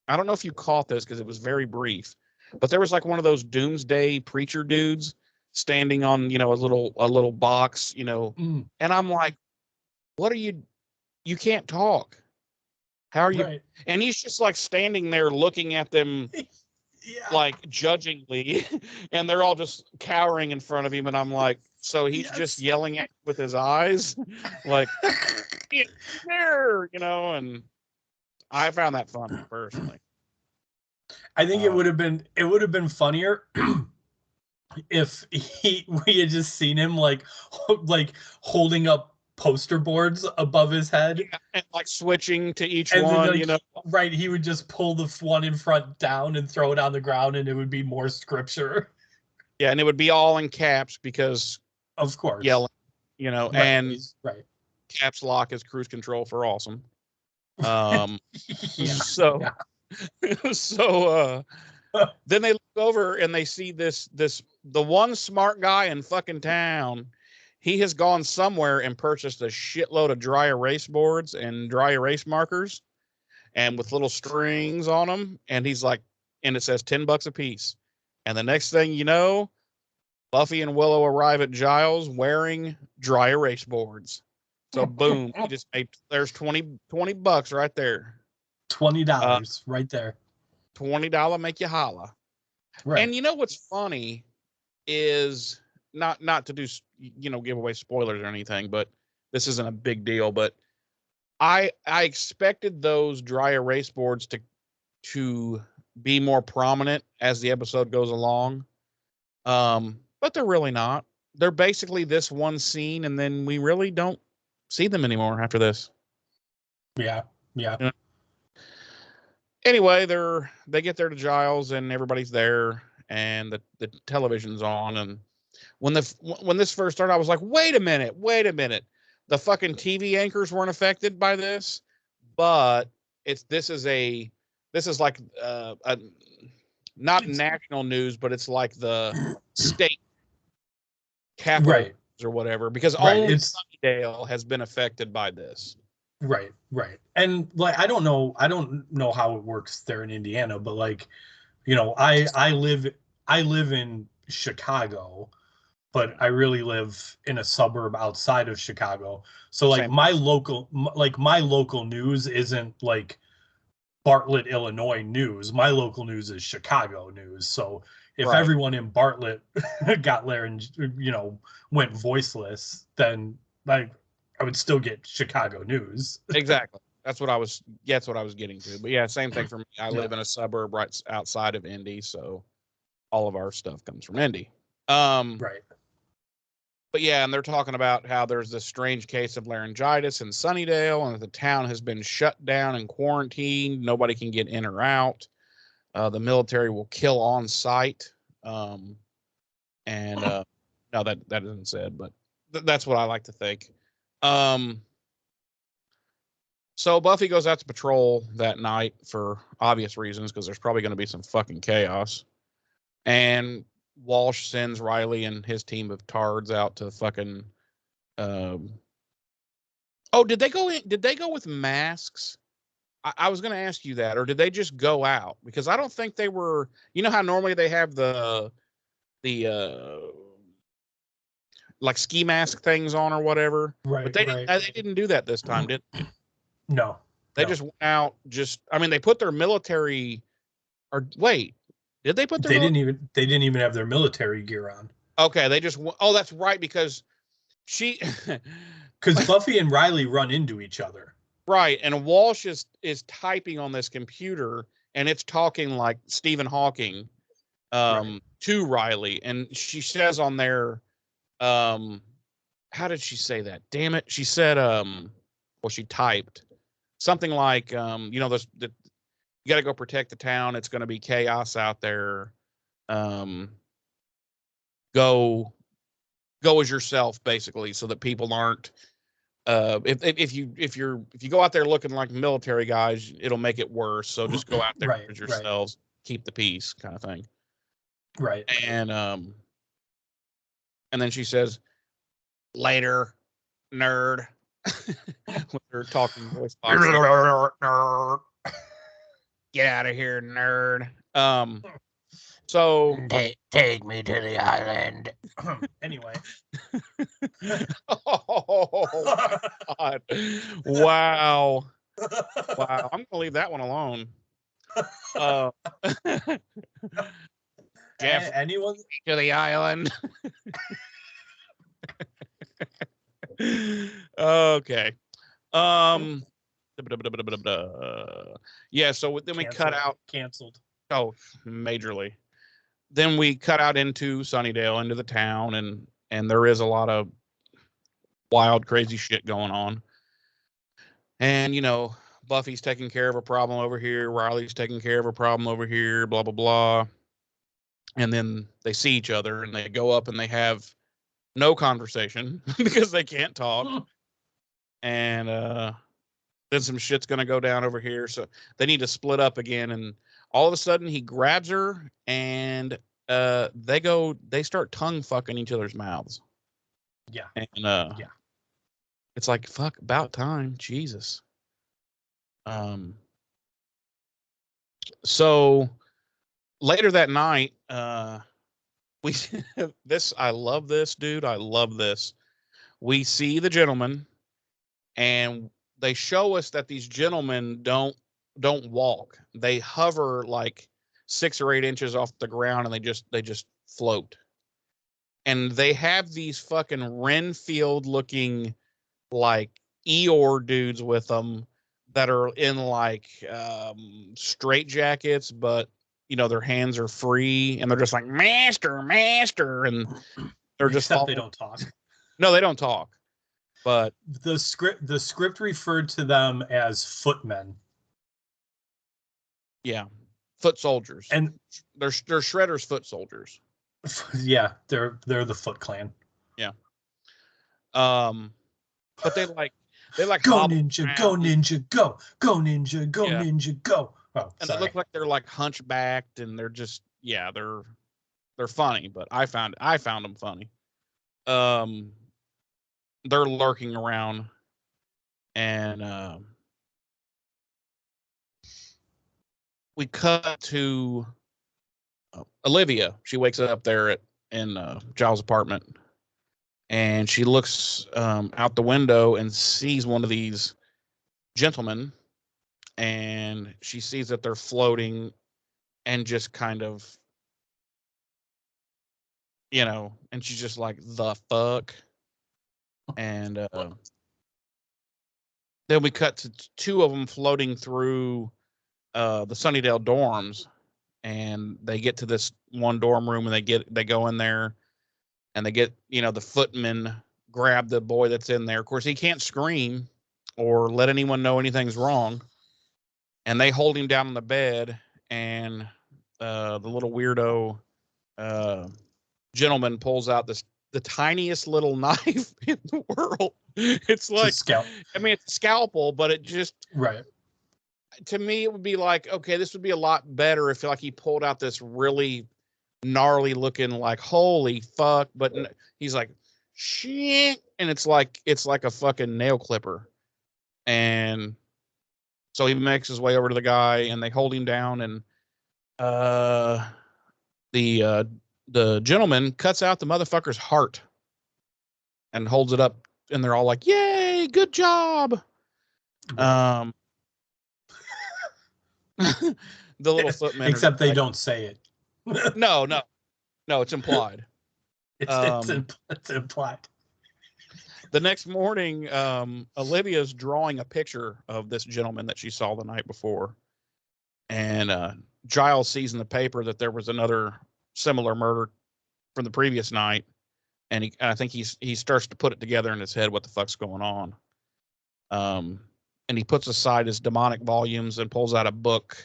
I don't know if you caught this because it was very brief, but there was like one of those doomsday preacher dudes standing on, a little box, and I'm like, what are you can't talk. How are you? Right. And he's just like standing there looking at them like judgingly, and they're all just cowering in front of him. And I'm like, So he's just yelling at with his eyes, like, "Get there," and I found that funny personally. I think it would have been funnier if we had just seen him like holding up poster boards above his head, and like switching to each and one, then, right, he would just pull the one in front down and throw it on the ground, and it would be more scripture. Yeah, and it would be all in caps because, of course, yelling, right, and right. Caps lock is cruise control for awesome. Yeah. So, Yeah. so then they look over and they see the one smart guy in fucking town. He has gone somewhere and purchased a shitload of dry erase boards and dry erase markers, and with little strings on them. And he's like, and it says $10 a piece. And the next thing you know, Buffy and Willow arrive at Giles wearing dry erase boards. So boom, he just made, there's $20 right there. $20 right there. $20 make you holla. Right. And you know what's funny is not to do give away spoilers or anything, but this isn't a big deal. But I expected those dry erase boards to be more prominent as the episode goes along, but they're really not. They're basically this one scene, and then we really don't see them anymore after this. Yeah. Anyway, they get there to Giles, and everybody's there, and the television's on. And when this first started, I was like, wait a minute, the fucking TV anchors weren't affected by this, but this is like not national news, but it's like the state capital, right, or whatever, because right. Only Sunnydale has been affected by this. Right. And like, I don't know how it works there in Indiana, but like, I live in Chicago, but I really live in a suburb outside of Chicago. So like, Same. my local news isn't like Bartlett, Illinois news. My local news is Chicago news. So if everyone in Bartlett got went voiceless, then like, I would still get Chicago news. Exactly. That's what I was getting to. But yeah, same thing for me. I live in a suburb right outside of Indy, so all of our stuff comes from Indy. Right. But yeah, and they're talking about how there's this strange case of laryngitis in Sunnydale, and that the town has been shut down and quarantined. Nobody can get in or out. The military will kill on site. No, that isn't said, but that's what I like to think. So Buffy goes out to patrol that night for obvious reasons, because there's probably going to be some fucking chaos. And Walsh sends Riley and his team of tards out to fucking. Did they go with masks? I was going to ask you that, or did they just go out? Because I don't think they were. You know how normally they have the like ski mask things on or whatever, right? But they didn't do that this time, did they? No. They just went out. They put their military. Or wait, did they put their? They didn't even have their military gear on. Okay, they just. Oh, that's right, because because Buffy and Riley run into each other. Right, and Walsh is typing on this computer, and it's talking like Stephen Hawking to Riley, and she says on there, how did she say that? Damn it, she said, she typed something like, you got to go protect the town. It's going to be chaos out there. Go as yourself, basically, so that people aren't. If you go out there looking like military guys, it'll make it worse. So just go out there as yourselves, keep the peace, kind of thing. Right. And then she says, "Later, nerd." With her talking voice box. Get out of here, nerd. So take me to the island. Anyway. Oh God! Wow. I'm gonna leave that one alone. Jeff, anyone to the island. Okay. Yeah, so then we cut out. Canceled. Oh, majorly. Then we cut out into Sunnydale, into the town, and there is a lot of wild, crazy shit going on. And, you know, Buffy's taking care of a problem over here. Riley's taking care of a problem over here, blah, blah, blah. And then they see each other and they go up and they have no conversation because they can't talk. And then some shit's going to go down over here. So they need to split up again. And all of a sudden he grabs her and they start tongue fucking each other's mouths. Yeah. And yeah. It's like, fuck, about time. Jesus. So later that night, we this I love this, dude. I love this. We see the gentleman, and they show us that these gentlemen don't walk. They hover like 6 or 8 inches off the ground, and they just float. And they have these fucking Renfield looking like Eeyore dudes with them that are in like straight jackets, but you know their hands are free and they're just like master, and they're just Except they don't talk. No, they don't talk. But the script referred to them as footmen. Yeah, foot soldiers, and they're Shredder's foot soldiers. Yeah, they're the Foot Clan. Yeah. But they like go ninja, go ninja, go ninja, go yeah. ninja, go. Oh, and sorry. They look like they're like hunchbacked, and they're just they're funny. But I found them funny. They're lurking around, and we cut to Olivia. She wakes up there in Giles' apartment, and she looks out the window and sees one of these gentlemen, and she sees that they're floating and just kind of, you know, and she's just like, the fuck. And then we cut to 2 of them floating through the Sunnydale dorms, and they get to this one dorm room, and they go in there, and they get, you know, the footmen grab the boy that's in there. Of course, he can't scream or let anyone know anything's wrong, and they hold him down on the bed, and the little weirdo gentleman pulls out the tiniest little knife in the world. It's like, I mean, it's a scalpel, but it just, right. To me, it would be like, okay, this would be a lot better if like he pulled out this really gnarly looking, like, holy fuck, but he's like, shit, and it's like a fucking nail clipper. And so he makes his way over to the guy, and they hold him down, and the gentleman cuts out the motherfucker's heart and holds it up, and they're all like, yay, good job. The little footmen, except they don't say it. No, it's implied. It's implied. The next morning, Olivia's drawing a picture of this gentleman that she saw the night before, and Giles sees in the paper that there was another similar murder from the previous night, and I think he starts to put it together in his head what the fuck's going on. And he puts aside his demonic volumes and pulls out a book,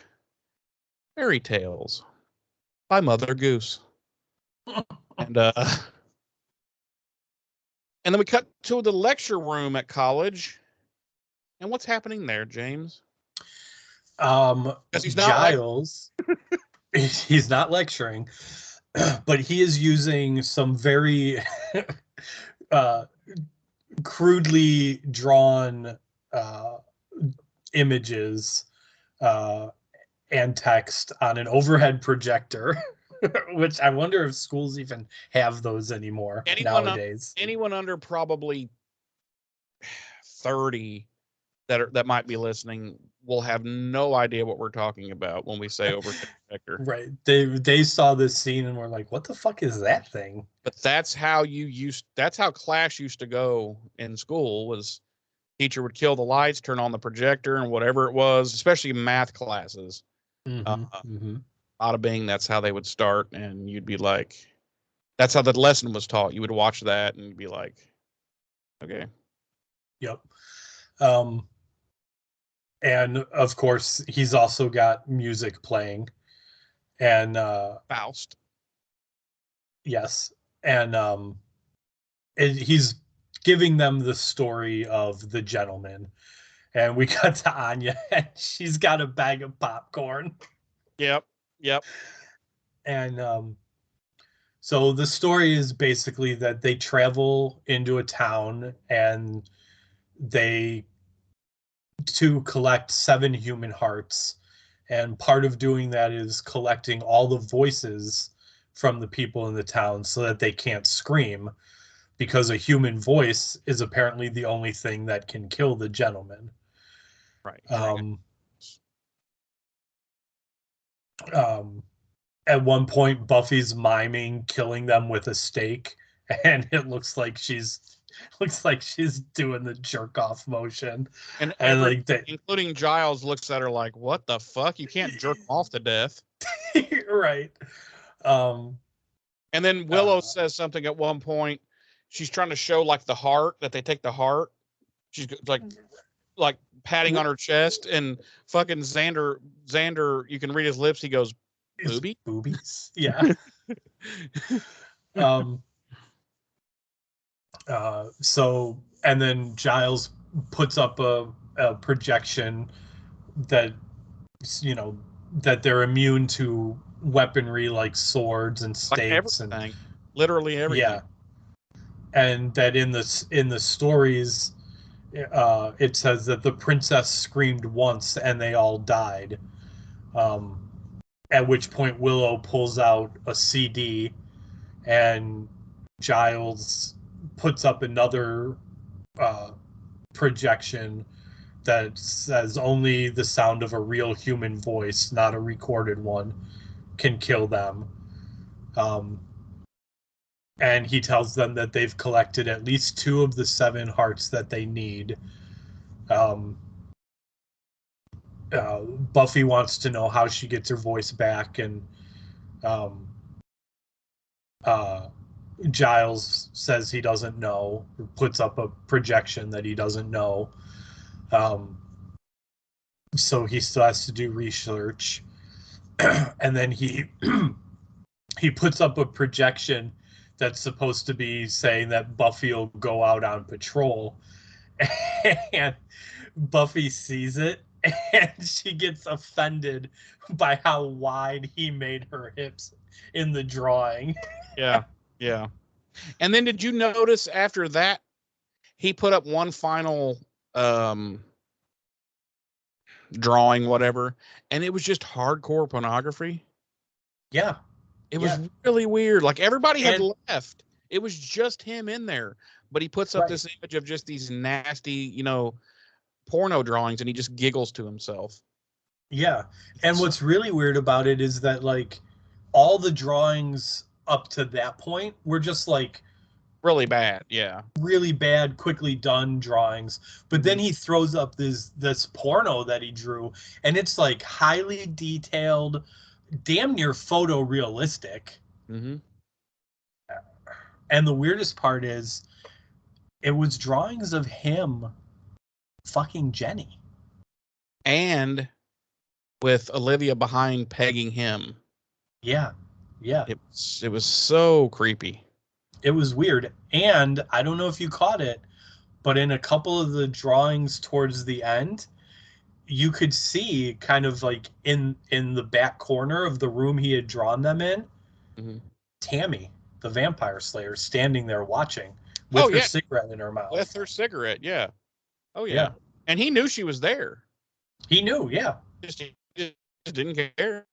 Fairy Tales by Mother Goose. And then we cut to the lecture room at college. And what's happening there, James? He's not Giles. He's not lecturing, but he is using some very crudely drawn images and text on an overhead projector, which I wonder if schools even have those anymore nowadays. Anyone under probably 30 that might be listening will have no idea what we're talking about when we say overhead projector. Right. They saw this scene and were like, "What the fuck is that thing?" But that's how class used to go in school. Was teacher would kill the lights, turn on the projector, and whatever it was, especially math classes. Bada bing, that's how they would start, and you'd be like, that's how the lesson was taught. You would watch that and be like, okay. Yep. And of course, he's also got music playing, and Faust. Yes, and he's giving them the story of the gentleman, and we cut to Anya, and she's got a bag of popcorn. Yep. And so the story is basically that they travel into a town and they to collect 7 human hearts, and part of doing that is collecting all the voices from the people in the town so that they can't scream, because a human voice is apparently the only thing that can kill the gentleman. Right. At one point, Buffy's miming killing them with a stake, and it looks like she's doing the jerk off motion, and like including Giles, looks at her like, "What the fuck? You can't jerk off to death." Right. And then Willow says something at one point. She's trying to show like the heart, that they take the heart. She's like patting on her chest, and fucking Xander, you can read his lips. He goes, boobies. Yeah. So, and then Giles puts up a projection that, that they're immune to weaponry like swords and stakes, like everything. Literally everything. Yeah. And that in the stories, it says that the princess screamed once and they all died. At which point Willow pulls out a CD, and Giles puts up another projection that says only the sound of a real human voice, not a recorded one, can kill them. And he tells them that they've collected at least 2 of the 7 hearts that they need. Buffy wants to know how she gets her voice back, and Giles says he doesn't know, puts up a projection that he doesn't know. So he still has to do research. And then he puts up a projection that's supposed to be saying that Buffy will go out on patrol. And Buffy sees it, and she gets offended by how wide he made her hips in the drawing. Yeah. And then did you notice after that, he put up one final drawing, whatever, and it was just hardcore pornography? Yeah. It was really weird. Like everybody had left. It was just him in there. But he puts up this image of just these nasty, porno drawings, and he just giggles to himself. Yeah. And what's really weird about it is that, like, all the drawings up to that point were just, like, really bad. Yeah. Really bad, quickly done drawings. But then he throws up this porno that he drew, and it's, like, highly detailed, damn near photorealistic. Mm-hmm. And the weirdest part is, it was drawings of him fucking Jenny. And with Olivia behind pegging him. Yeah. It was so creepy. It was weird. And I don't know if you caught it, but in a couple of the drawings towards the end, you could see kind of like in the back corner of the room he had drawn them in, Tammy, the vampire slayer, standing there watching with her cigarette in her mouth. With her cigarette, yeah. Oh, yeah. And he knew she was there. He knew, yeah. Just didn't care.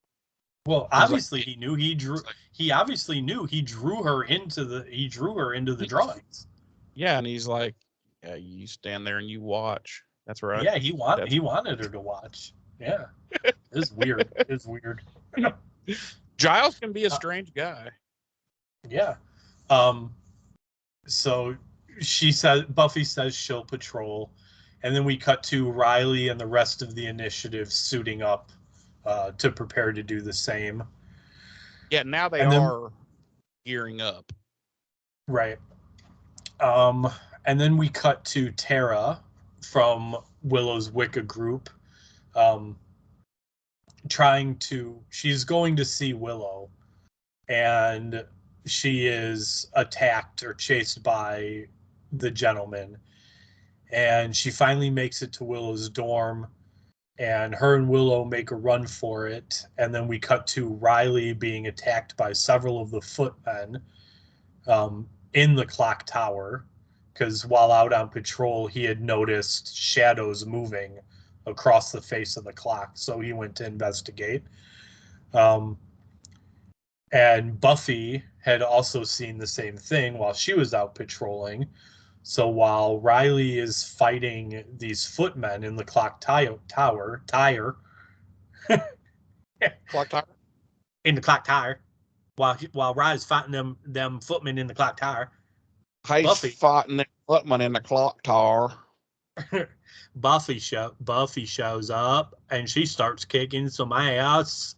Well, obviously he knew. He obviously knew. He drew her into the drawings. Yeah, and he's like, "Yeah, you stand there and you watch." That's right. Yeah, he wanted her to watch. Yeah, it's weird. It's weird. Giles can be a strange guy. Yeah. So Buffy says she'll patrol, and then we cut to Riley and the rest of the initiative suiting up to prepare to do the same. Yeah, now they And then, are gearing up. right. And then we cut to Tara from Willow's Wicca group, she's going to see Willow, and she is attacked or chased by the gentleman. And she finally makes it to Willow's dorm, and her and Willow make a run for it. And then we cut to Riley being attacked by several of the footmen in the clock tower, because while out on patrol, he had noticed shadows moving across the face of the clock. So he went to investigate. And Buffy had also seen the same thing while she was out patrolling. So while Riley is fighting these footmen in the clock tower, Clock tower? in the clock tower, while Riley's fighting them footmen in the clock tower, He's fighting the footman in the clock tower. Buffy shows up and she starts kicking some ass.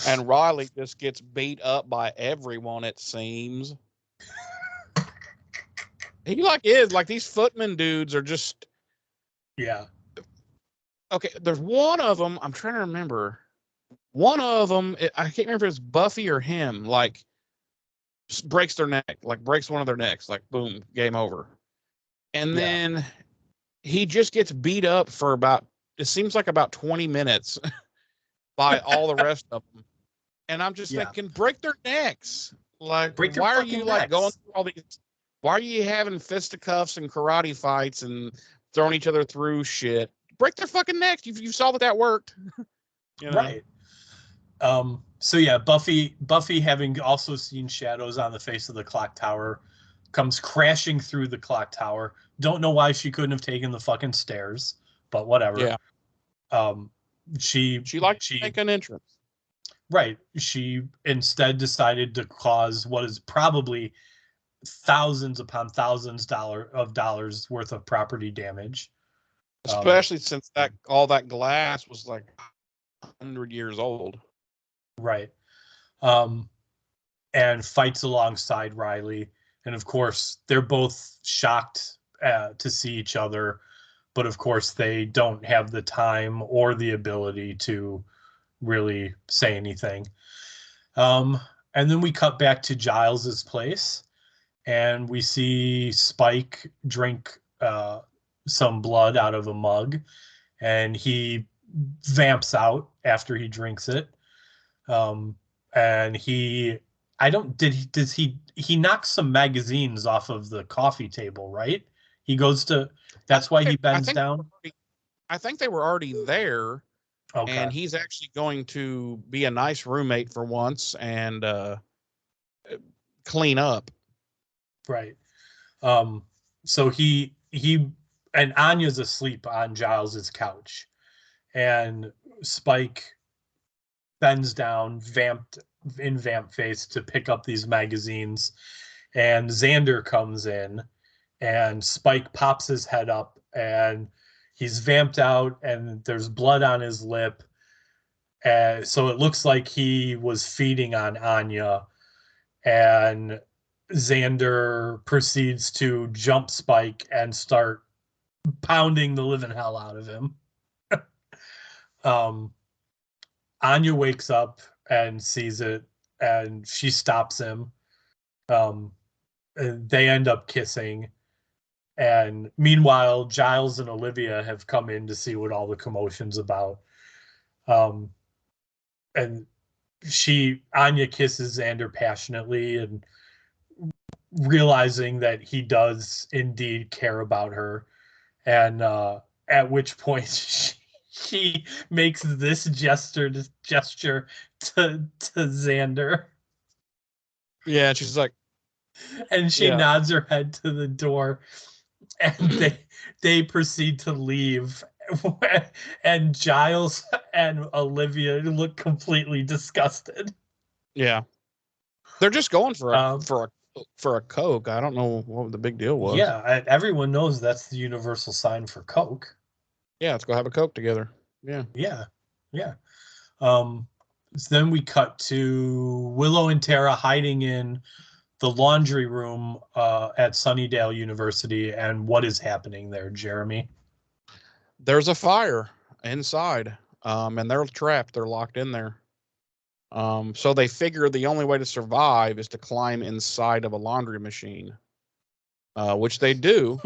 And Riley just gets beat up by everyone, it seems. He these footman dudes are just... Yeah. Okay, there's one of them, I'm trying to remember. One of them, I can't remember if it's Buffy or him, like, just breaks their neck, like breaks one of their necks, like boom, game over. And then he just gets beat up for it seems like about 20 minutes by all the rest of them. And I'm just thinking, break their necks. Like, why are you like going through all these? Why are you having fisticuffs and karate fights and throwing each other through shit? Break their fucking necks. You saw that worked. You know? Right. So yeah, Buffy having also seen shadows on the face of the clock tower, comes crashing through the clock tower. Don't know why she couldn't have taken the fucking stairs, but whatever. Yeah. She liked to make an entrance. Right. She instead decided to cause what is probably thousands upon thousands of dollars worth of property damage. Especially since all that glass was like 100 years old. Right. And fights alongside Riley. And of course, they're both shocked to see each other. But of course, they don't have the time or the ability to really say anything. And then we cut back to Giles's place, and we see Spike drink some blood out of a mug, and he vamps out after he drinks it. And he knocks some magazines off of the coffee table, right? He goes to, that's why he bends down. I think they were already there. Okay. And he's actually going to be a nice roommate for once and clean up. Right. So he and Anya's asleep on Giles's couch, and Spike bends down, vamp face, to pick up these magazines, and Xander comes in, and Spike pops his head up, and he's vamped out, and there's blood on his lip. So it looks like he was feeding on Anya, and Xander proceeds to jump Spike and start pounding the living hell out of him. Anya wakes up and sees it, and she stops him. And they end up kissing. And meanwhile, Giles and Olivia have come in to see what all the commotion's about. And Anya kisses Xander passionately, and realizing that he does indeed care about her. And at which point she makes this gesture to Xander. Yeah, she's like, and she nods her head to the door, and they proceed to leave and Giles and Olivia look completely disgusted. Yeah. They're just going for Um, a Coke. I don't know what the big deal was. Yeah, everyone knows that's the universal sign for Coke. Yeah, let's go have a Coke together. Yeah. Yeah, yeah. So then we cut to Willow and Tara hiding in the laundry room at Sunnydale University, and what is happening there, Jeremy? There's a fire inside, and they're trapped. They're locked in there. So they figure the only way to survive is to climb inside of a laundry machine, which they do.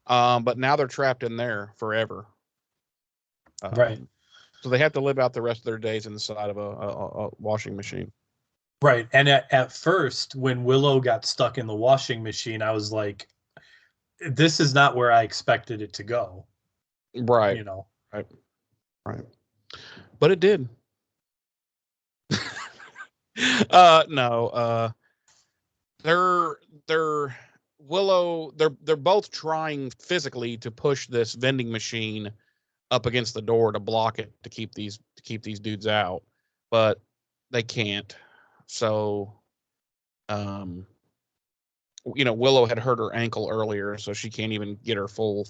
But now they're trapped in there forever. Right. So they have to live out the rest of their days inside of a washing machine. Right. And at first, when Willow got stuck in the washing machine, I was like, this is not where I expected it to go. Right. You know. Right. But it did. No. They're Willow. They're both trying physically to push this vending machine up against the door to block it, to keep these dudes out, but they can't. So, Willow had hurt her ankle earlier, so she can't even get her full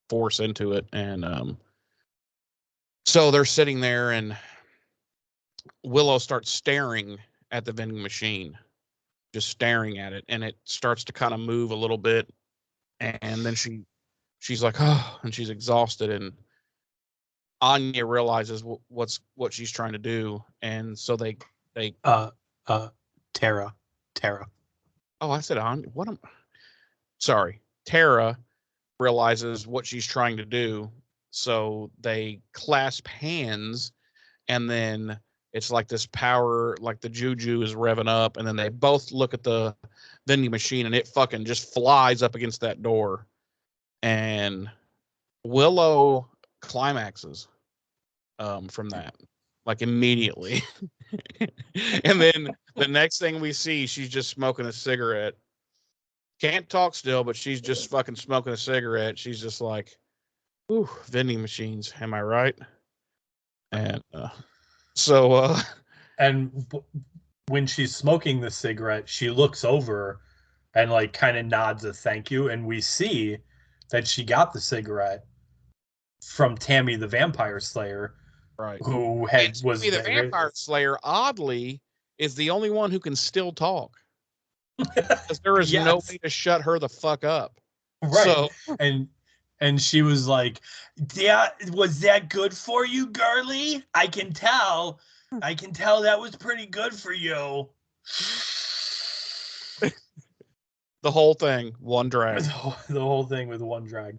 force into it, and so they're sitting there, and Willow starts staring at the vending machine, just staring at it, and it starts to kind of move a little bit, and then she's like, oh, and she's exhausted, and Anya realizes what she's trying to do, and so they Tara. Oh, I said Anya. Sorry. Tara realizes what she's trying to do, so they clasp hands, and then it's like this power, like the juju is revving up, and then they both look at the vending machine, and it fucking just flies up against that door, and Willow climaxes from that, like immediately. And then the next thing we see, she's just smoking a cigarette. Can't talk still, but she's just fucking smoking a cigarette. She's just like, ooh, vending machines, am I right? And and when she's smoking the cigarette, she looks over and like kind of nods a thank you, and we see that she got the cigarette from Tammy the Vampire Slayer, right, who was the Vampire Slayer, oddly, is the only one who can still talk, because there is no way to shut her the fuck up. Right. So, and she was like, yeah, was that good for you, girly? I can tell that was pretty good for you. The whole thing, one drag. The whole thing with one drag.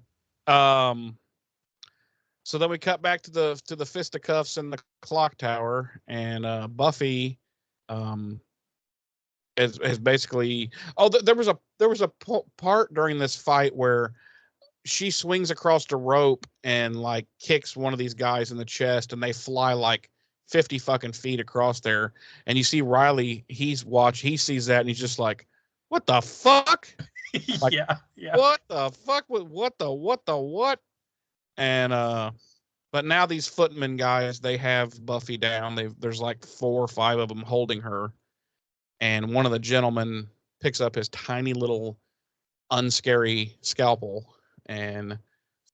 So then we cut back to the fisticuffs in the clock tower, and Buffy is basically, there was a part during this fight where she swings across the rope and like kicks one of these guys in the chest, and they fly like 50 fucking feet across there, and you see Riley, he sees that, and he's just like, what the fuck? Like, yeah. What the fuck? What the? And but now these footman guys, they have Buffy down. There's like 4 or 5 of them holding her, and one of the gentlemen picks up his tiny little unscary scalpel and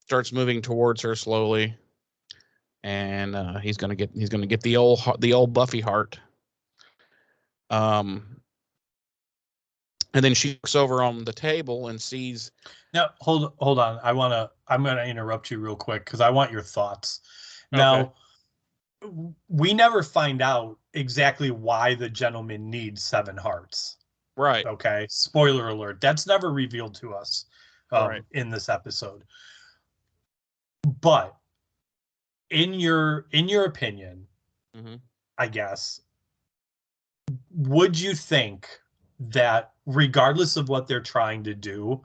starts moving towards her slowly. And he's gonna get the old Buffy heart. And then she looks over on the table and sees. Now, hold on. I'm gonna interrupt you real quick because I want your thoughts. Now, we never find out exactly why the gentleman needs 7 hearts. Right. Okay. Spoiler alert. That's never revealed to us in this episode. But in your opinion, I guess, would you think that regardless of what they're trying to do,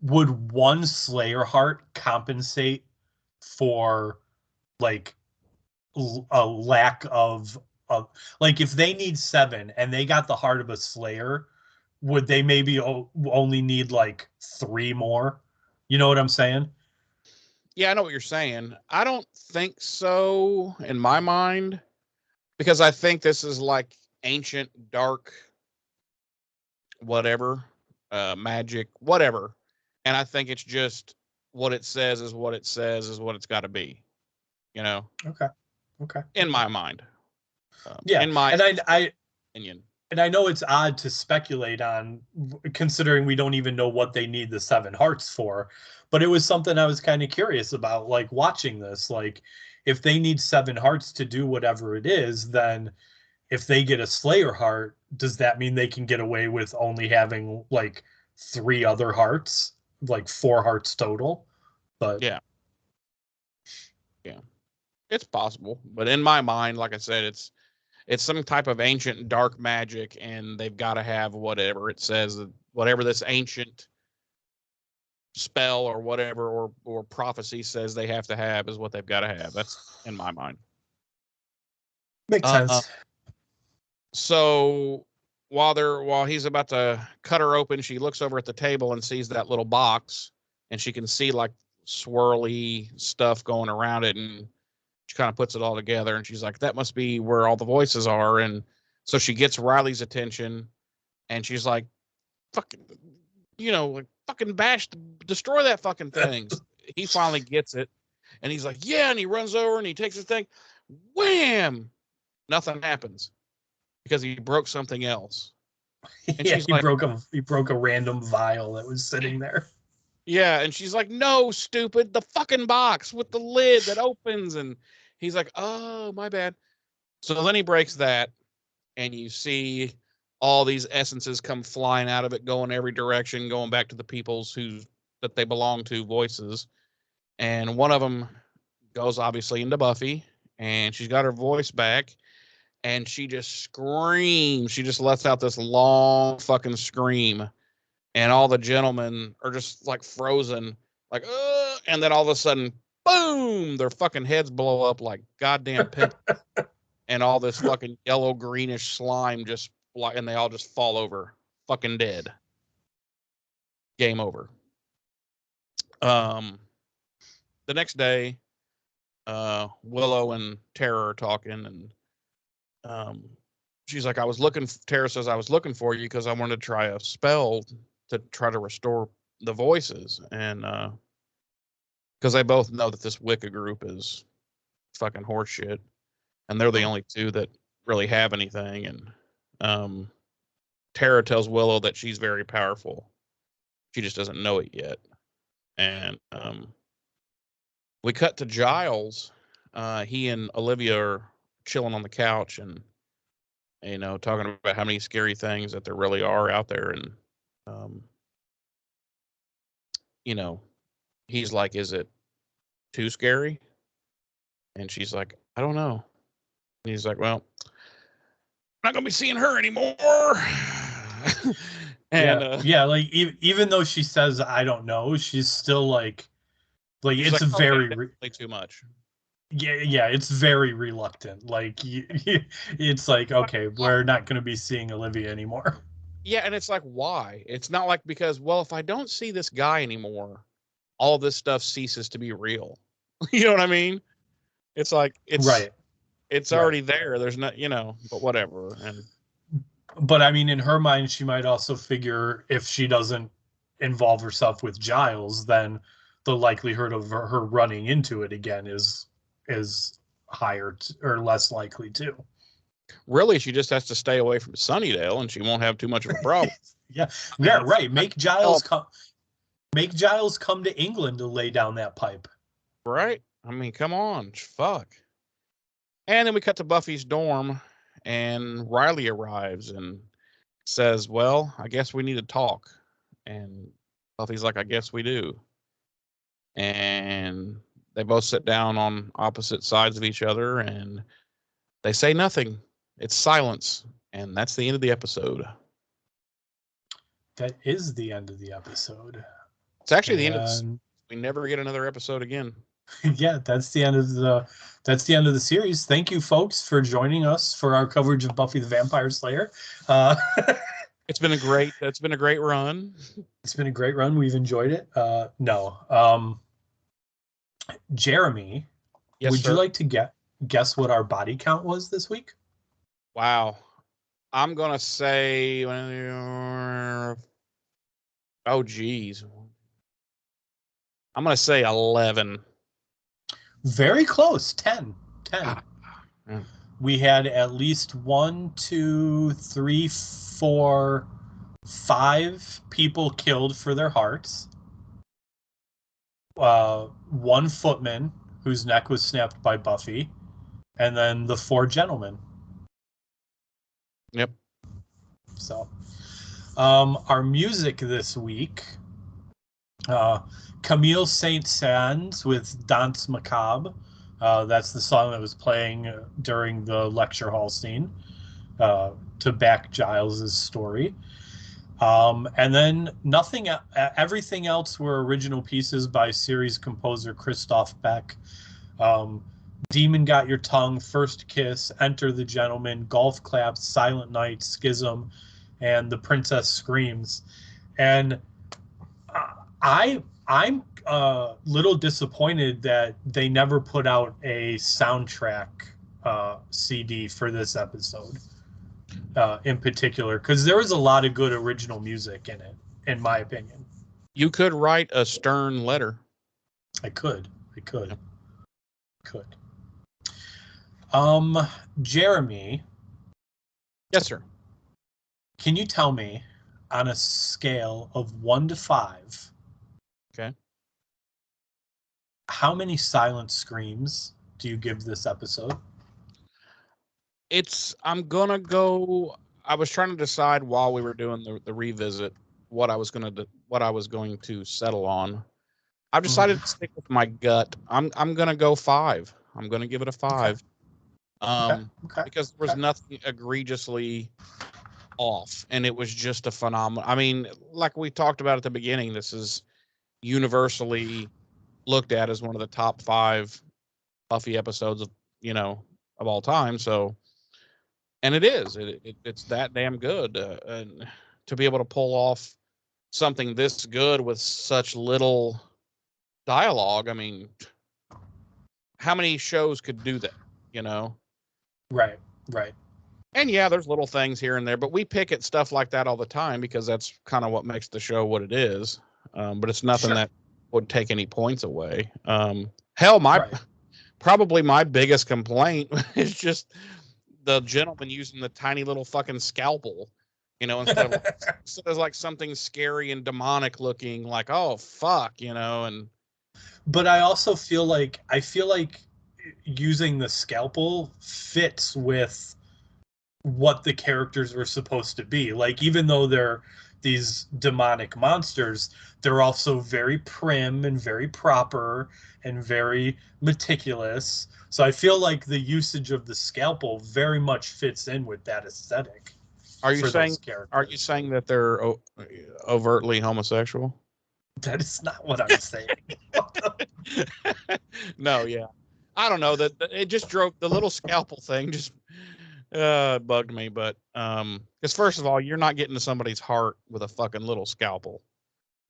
would one Slayer heart compensate for like a lack of like, if they need 7 and they got the heart of a Slayer, would they maybe only need like 3 more? You know what I'm saying? Yeah, I know what you're saying. I don't think so in my mind, because I think this is like ancient, dark, whatever, magic, whatever. And I think it's just what it says is what it says is what it's got to be, you know, Okay. Okay. in my mind, Yeah. in my And I opinion. and I know it's odd to speculate on, considering we don't even know what they need the seven hearts for, but it was something I was kind of curious about, like watching this. Like, if they need seven hearts to do whatever it is, then if they get a Slayer heart, does that mean they can get away with only having like three other hearts, like four hearts total? But Yeah. Yeah. It's possible. But in my mind, like I said, it's some type of ancient dark magic, and they've got to have whatever it says, whatever this ancient spell or whatever or prophecy says they have to have is what they've got to have. That's in my mind. makes Uh, sense. so while he's about to cut her open, she looks over at the table and sees that little box, and she can see like swirly stuff going around it, and she kind of puts it all together, and she's like, that must be where all the voices are. And so she gets Riley's attention, and she's like, fucking, like fucking destroy that fucking thing. He finally gets it, and he's like, yeah, and he runs over and he takes his thing, wham, nothing happens because he broke something else. And Yeah, she's like, he broke a random vial that was sitting there. yeah, and she's like, no, stupid, the fucking box with the lid that opens. And he's like, oh, my bad. So then he breaks that, and you see all these essences come flying out of it, going every direction, going back to the people's that they belong to, voices. And one of them goes obviously into Buffy, and she's got her voice back, and she just screams. She just lets out this long fucking scream, and all the gentlemen are just like frozen, like, and then all of a sudden, boom, their fucking heads blow up like goddamn pimples. And all this fucking yellow greenish slime and they all just fall over, fucking dead. Game over. The next day, Willow and Tara are talking, and she's like, Tara says, I was looking for you because I wanted to try a spell to try to restore the voices. And because they both know that this Wicca group is fucking horseshit, and they're the only two that really have anything. And Tara tells Willow that she's very powerful. She just doesn't know it yet. And we cut to Giles. He and Olivia are chilling on the couch and, talking about how many scary things that there really are out there. And, he's like, is it too scary? And she's like, I don't know. And he's like, well, I'm not going to be seeing her anymore. And yeah, like even though she says I don't know, she's still like it's like, very too much. Yeah, it's very reluctant. Like it's like, okay, we're not going to be seeing Olivia anymore. Yeah, and it's like, why? It's not like because, well, if I don't see this guy anymore, all this stuff ceases to be real. You know what I mean? It's like it's already there. There's not, but whatever. But I mean, in her mind, she might also figure if she doesn't involve herself with Giles, then the likelihood of her running into it again is higher or less likely too. Really, she just has to stay away from Sunnydale, and she won't have too much of a problem. yeah, right. Make Giles come to England to lay down that pipe. Right? I mean, come on, fuck. And then we cut to Buffy's dorm, and Riley arrives and says, well, I guess we need to talk. And Buffy's like, I guess we do. And they both sit down on opposite sides of each other, and they say nothing. It's silence. And that's the end of the episode. That is the end of the episode. It's actually the end of the, we never get another episode again. Yeah, that's the end of the series. Thank you, folks, for joining us for our coverage of Buffy the Vampire Slayer. It's been a great run. It's been a great run. We've enjoyed it. Jeremy, Yes, would you sir. like to guess what our body count was this week? Wow. I'm gonna say, oh geez, I'm gonna say 11. Very close. 10. 10. Ah, yeah. We had at least 1, 2, 3, 4, 5 people killed for their hearts. One footman whose neck was snapped by Buffy, and then the 4 gentlemen. Yep. So, our music this week, Camille Saint-Saëns with Danse Macabre. That's the song that was playing during the lecture hall scene to back Giles's story. And then everything else were original pieces by series composer Christoph Beck. Demon Got Your Tongue, First Kiss, Enter the Gentleman, Golf Claps, Silent Night, Schism, and The Princess Screams. And I'm a little disappointed that they never put out a soundtrack CD for this episode in particular, because there was a lot of good original music in it, in my opinion. You could write a stern letter. I could. Jeremy. Yes, sir. Can you tell me, on a scale of 1 to 5, Okay. how many silent screams do you give this episode? I'm gonna go. I was trying to decide while we were doing the revisit what I was going to settle on. I've decided to stick with my gut. I'm going to go 5. I'm going to give it a 5. Okay. Because there was nothing egregiously off, and it was just a phenomenal. I mean, like we talked about at the beginning, this is universally looked at as one of the top 5 Buffy episodes of all time. So, and it is. It's that damn good, and to be able to pull off something this good with such little dialogue. I mean, how many shows could do that? Right. And yeah, there's little things here and there, but we pick at stuff like that all the time because that's kind of what makes the show what it is. But it's nothing that would take any points away. Hell, probably my biggest complaint is just the gentleman using the tiny little fucking scalpel, instead of like something scary and demonic looking, like, oh fuck, and. But I also feel like using the scalpel fits with what the characters were supposed to be. Like, even though they're these demonic monsters, they're also very prim and very proper and very meticulous. So I feel like the usage of the scalpel very much fits in with that aesthetic. Are you saying that they're overtly homosexual? That is not what I'm saying. No, yeah. I don't know, that it just drove the little scalpel thing just bugged me, but because first of all, you're not getting to somebody's heart with a fucking little scalpel.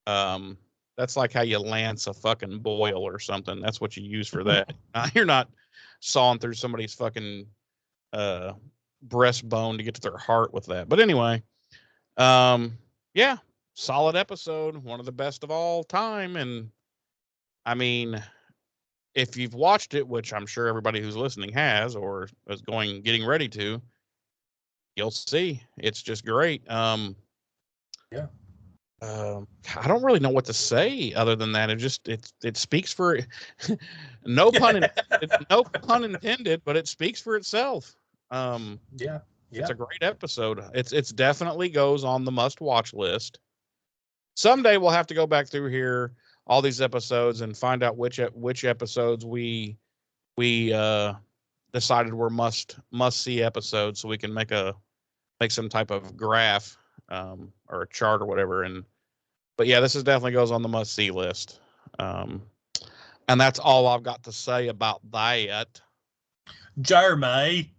That's like how you lance a fucking boil or something. That's what you use for that. You're not sawing through somebody's fucking breastbone to get to their heart with that. But anyway, yeah, solid episode, one of the best of all time. And I mean, if you've watched it, which I'm sure everybody who's listening has or is getting ready to, you'll see it's just great. I don't really know what to say other than that. It speaks for no pun intended, but it speaks for itself. It's a great episode. It's definitely goes on the must-watch list. Someday we'll have to go back through here, all these episodes, and find out which episodes we decided were must see episodes, so we can make some type of graph or a chart or whatever. But yeah, this definitely goes on the must see list. And that's all I've got to say about that. Jeremy.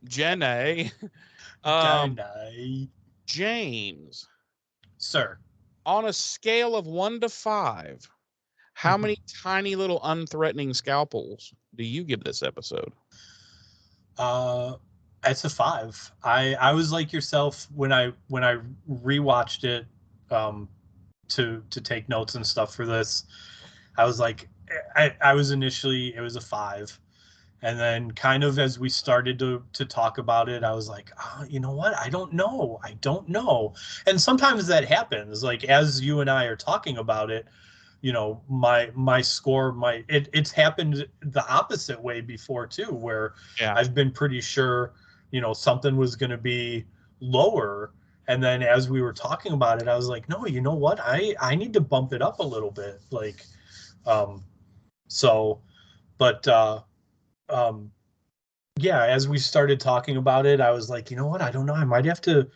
Jenny. James. Sir. On a scale of 1 to 5, How many tiny little unthreatening scalpels do you give this episode? It's a 5. I was like yourself when I rewatched it to take notes and stuff for this. I was like, I was initially, it was a 5. And then kind of as we started to talk about it, I was like, you know what? I don't know. And sometimes that happens. Like as you and I are talking about it, you know, my score it's happened the opposite way before too, where I've been pretty sure, you know, something was going to be lower. And then as we were talking about it, I was like, no, you know what? I need to bump it up a little bit. Like, yeah, as we started talking about it, I was like, you know what? I don't know. I might have to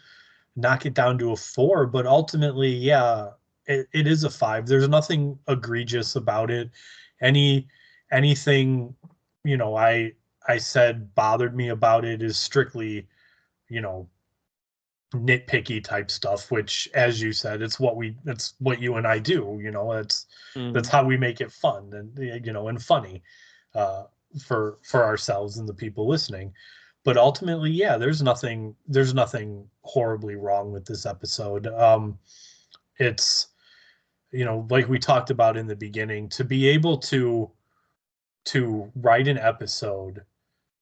knock it down to a 4, but ultimately, yeah, it is a 5. There's nothing egregious about it. Anything, you know, I said bothered me about it is strictly, you know, nitpicky type stuff, which, as you said, it's what you and I do. You know, that's how we make it fun and, you know, and funny for ourselves and the people listening. But ultimately, yeah, there's nothing horribly wrong with this episode. It's, you know, like we talked about in the beginning, to be able to write an episode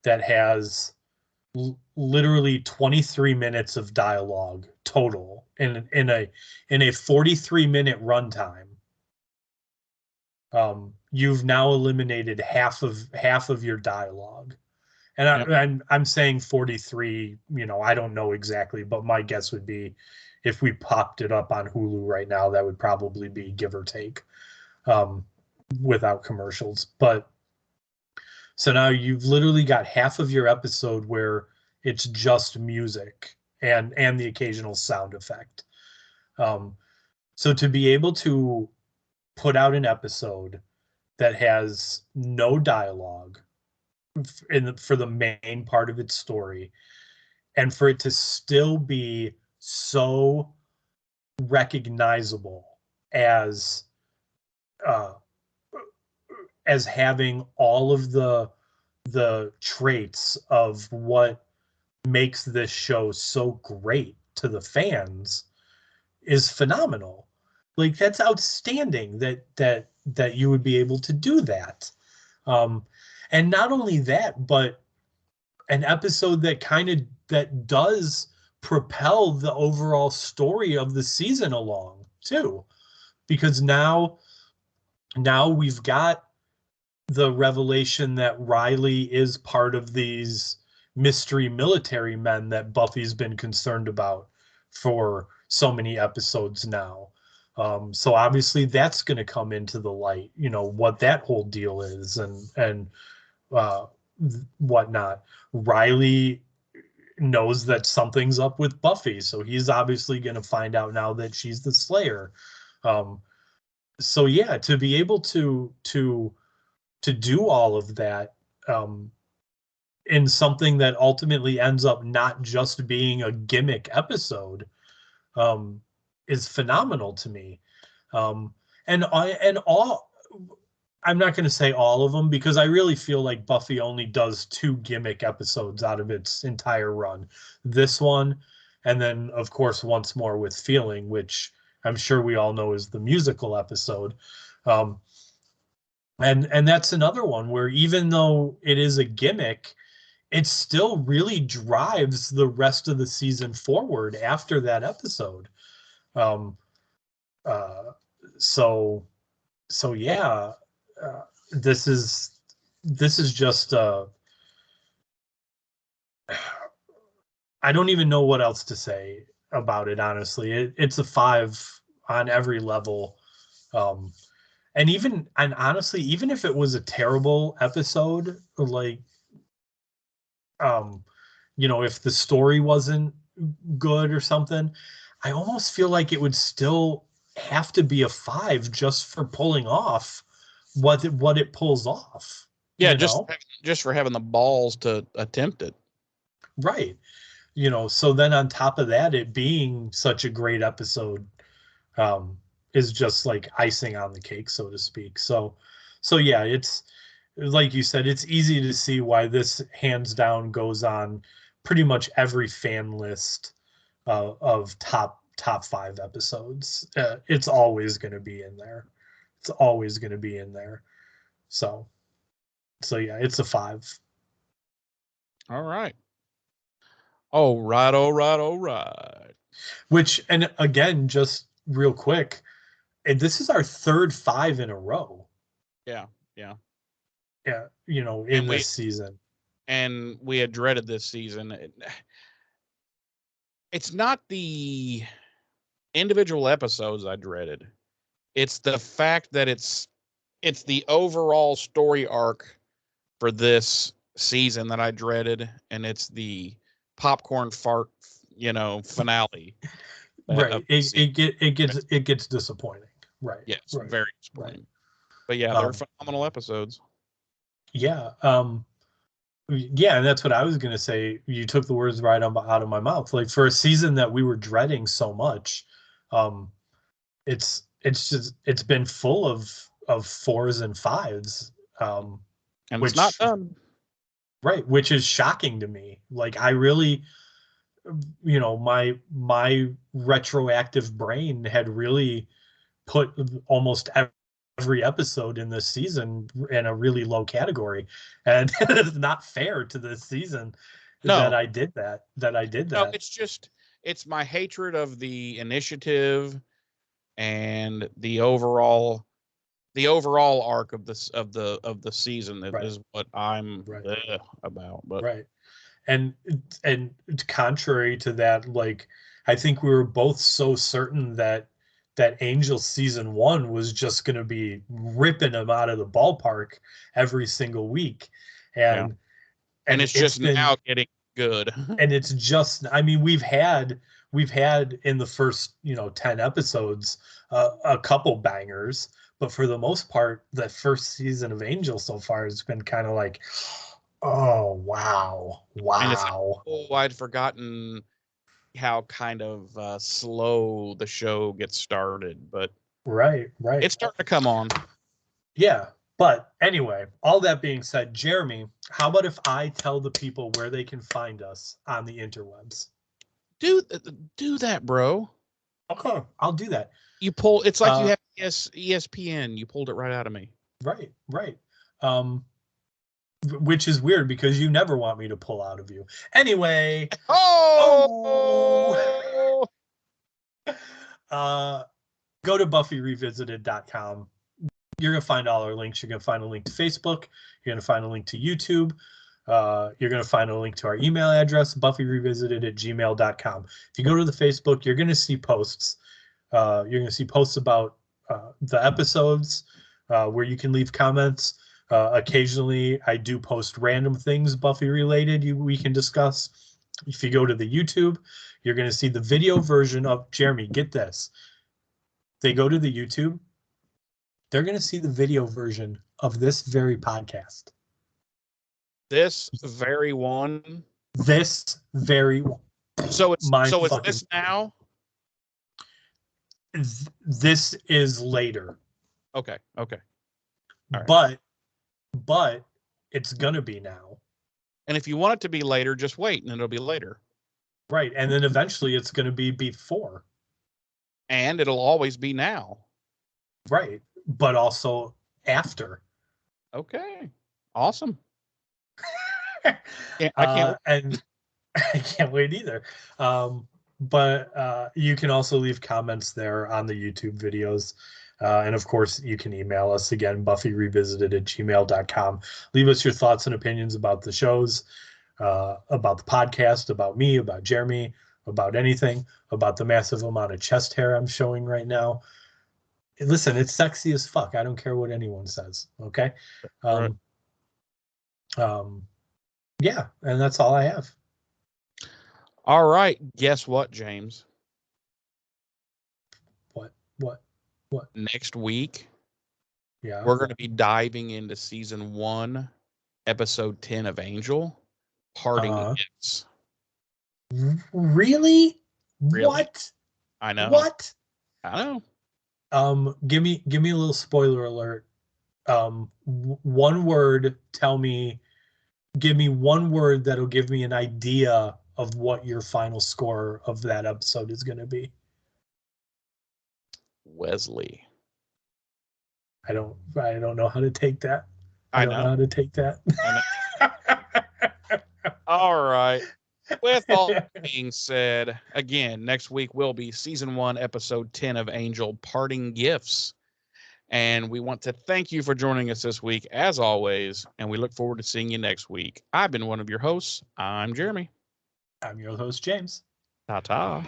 that has literally 23 minutes of dialogue total in a 43-minute runtime. You've now eliminated half of your dialogue. And I'm saying 43, you know, I don't know exactly, but my guess would be if we popped it up on Hulu right now, that would probably be give or take, without commercials. But so now you've literally got half of your episode where it's just music and the occasional sound effect. So to be able to put out an episode that has no dialogue for the main part of its story, and for it to still be so recognizable as having all of the traits of what makes this show so great to the fans is phenomenal. Like, that's outstanding that you would be able to do that. And not only that, but an episode that does propel the overall story of the season along too, because now we've got the revelation that Riley is part of these mystery military men that Buffy's been concerned about for so many episodes now. So obviously that's going to come into the light, you know, what that whole deal is and whatnot. Riley knows that something's up with Buffy, so he's obviously going to find out now that she's the Slayer. So yeah, to be able to do all of that in something that ultimately ends up not just being a gimmick episode is phenomenal to me. And all, I'm not going to say all of them, because I really feel like Buffy only does 2 gimmick episodes out of its entire run. This one, and then of course Once More with Feeling, which I'm sure we all know is the musical episode. And that's another one where, even though it is a gimmick, it still really drives the rest of the season forward after that episode. So yeah, this is just I don't even know what else to say about it, honestly. It's a 5 on every level. And honestly, even if it was a terrible episode, like, you know, if the story wasn't good or something, I almost feel like it would still have to be a 5 just for pulling off what it pulls off. Yeah, just for having the balls to attempt it. Right. You know, so then on top of that, it being such a great episode, is just like icing on the cake, so to speak. So yeah, it's like you said, it's easy to see why this hands down goes on pretty much every fan list of top 5 episodes. It's always going to be in there. It's always going to be in there. So yeah, it's a 5. All right. All right, all right, all right. Which, and again, just real quick, and this is our third 5 in a row. Yeah, yeah. Yeah, in this season. And we had dreaded this season. It's not the individual episodes I dreaded. It's the fact that it's the overall story arc for this season that I dreaded, and it's the popcorn fart, finale. Right. It gets disappointing. Right. Yes, right. very disappointing. Right. But yeah, they're phenomenal episodes. Yeah. Yeah, and that's what I was gonna say. You took the words right out of my mouth. Like, for a season that we were dreading so much, it's been full of 4s and 5s. And which, it's not done. Right, which is shocking to me. Like, I really, my retroactive brain had really put almost every episode in this season in a really low category, and it's not fair to this season that I did that. No, it's my hatred of the initiative and the overall arc of the season that is what I'm about. But right. And contrary to that, like, I think we were both so certain that Angel season 1 was just going to be ripping them out of the ballpark every single week, and it's just now getting good. And it's just, I mean, we've had in the first 10 episodes a couple bangers, but for the most part, the first season of Angel so far has been kind of like, oh wow. And it's I'd forgotten how kind of slow the show gets started, but right, it's starting to come on. Yeah, but anyway, all that being said, Jeremy, how about if I tell the people where they can find us on the interwebs? Do that, bro. Okay, I'll do that. It's like you have ESPN. You pulled it right out of me. Right. Which is weird because you never want me to pull out of you. Anyway. Oh! Go to BuffyRevisited.com. You're going to find all our links. You're going to find a link to Facebook. You're going to find a link to YouTube. You're going to find a link to our email address, BuffyRevisited@gmail.com. If you go to the Facebook, you're going to see posts. You're going to see posts about the episodes where you can leave comments. Occasionally, I do post random things Buffy related we can discuss. If you go to the YouTube, you're going to see the video version of Jeremy. Get this. They go to the YouTube. They're going to see the video version of this very podcast. This very one. This very one. So it's this now. This is later. Okay. All right. But it's gonna be now. And if you want it to be later, just wait, and it'll be later. Right, and then eventually it's gonna be before. And it'll always be now. Right, but also after. Okay, awesome. I can't. And I can't wait either. But you can also leave comments there on the YouTube videos. And of course, you can email us again, BuffyRevisited@gmail.com. Leave us your thoughts and opinions about the shows, about the podcast, about me, about Jeremy, about anything, about the massive amount of chest hair I'm showing right now. Listen, it's sexy as fuck. I don't care what anyone says. Okay. Right. Yeah, and that's all I have. All right. Guess what, James? What? Next week, yeah, we're going to be diving into season 1, episode 10 of Angel, Parting Gifts. Really? What? I know. What? I know. Give me a little spoiler alert. One word. Give me one word that'll give me an idea of what your final score of that episode is going to be. Wesley. I don't know how to take that. I don't know how to take that. All right. With all being said, again, next week will be season 1, episode 10 of Angel, Parting Gifts. And we want to thank you for joining us this week, as always. And we look forward to seeing you next week. I've been one of your hosts. I'm Jeremy. I'm your host, James. Ta-ta.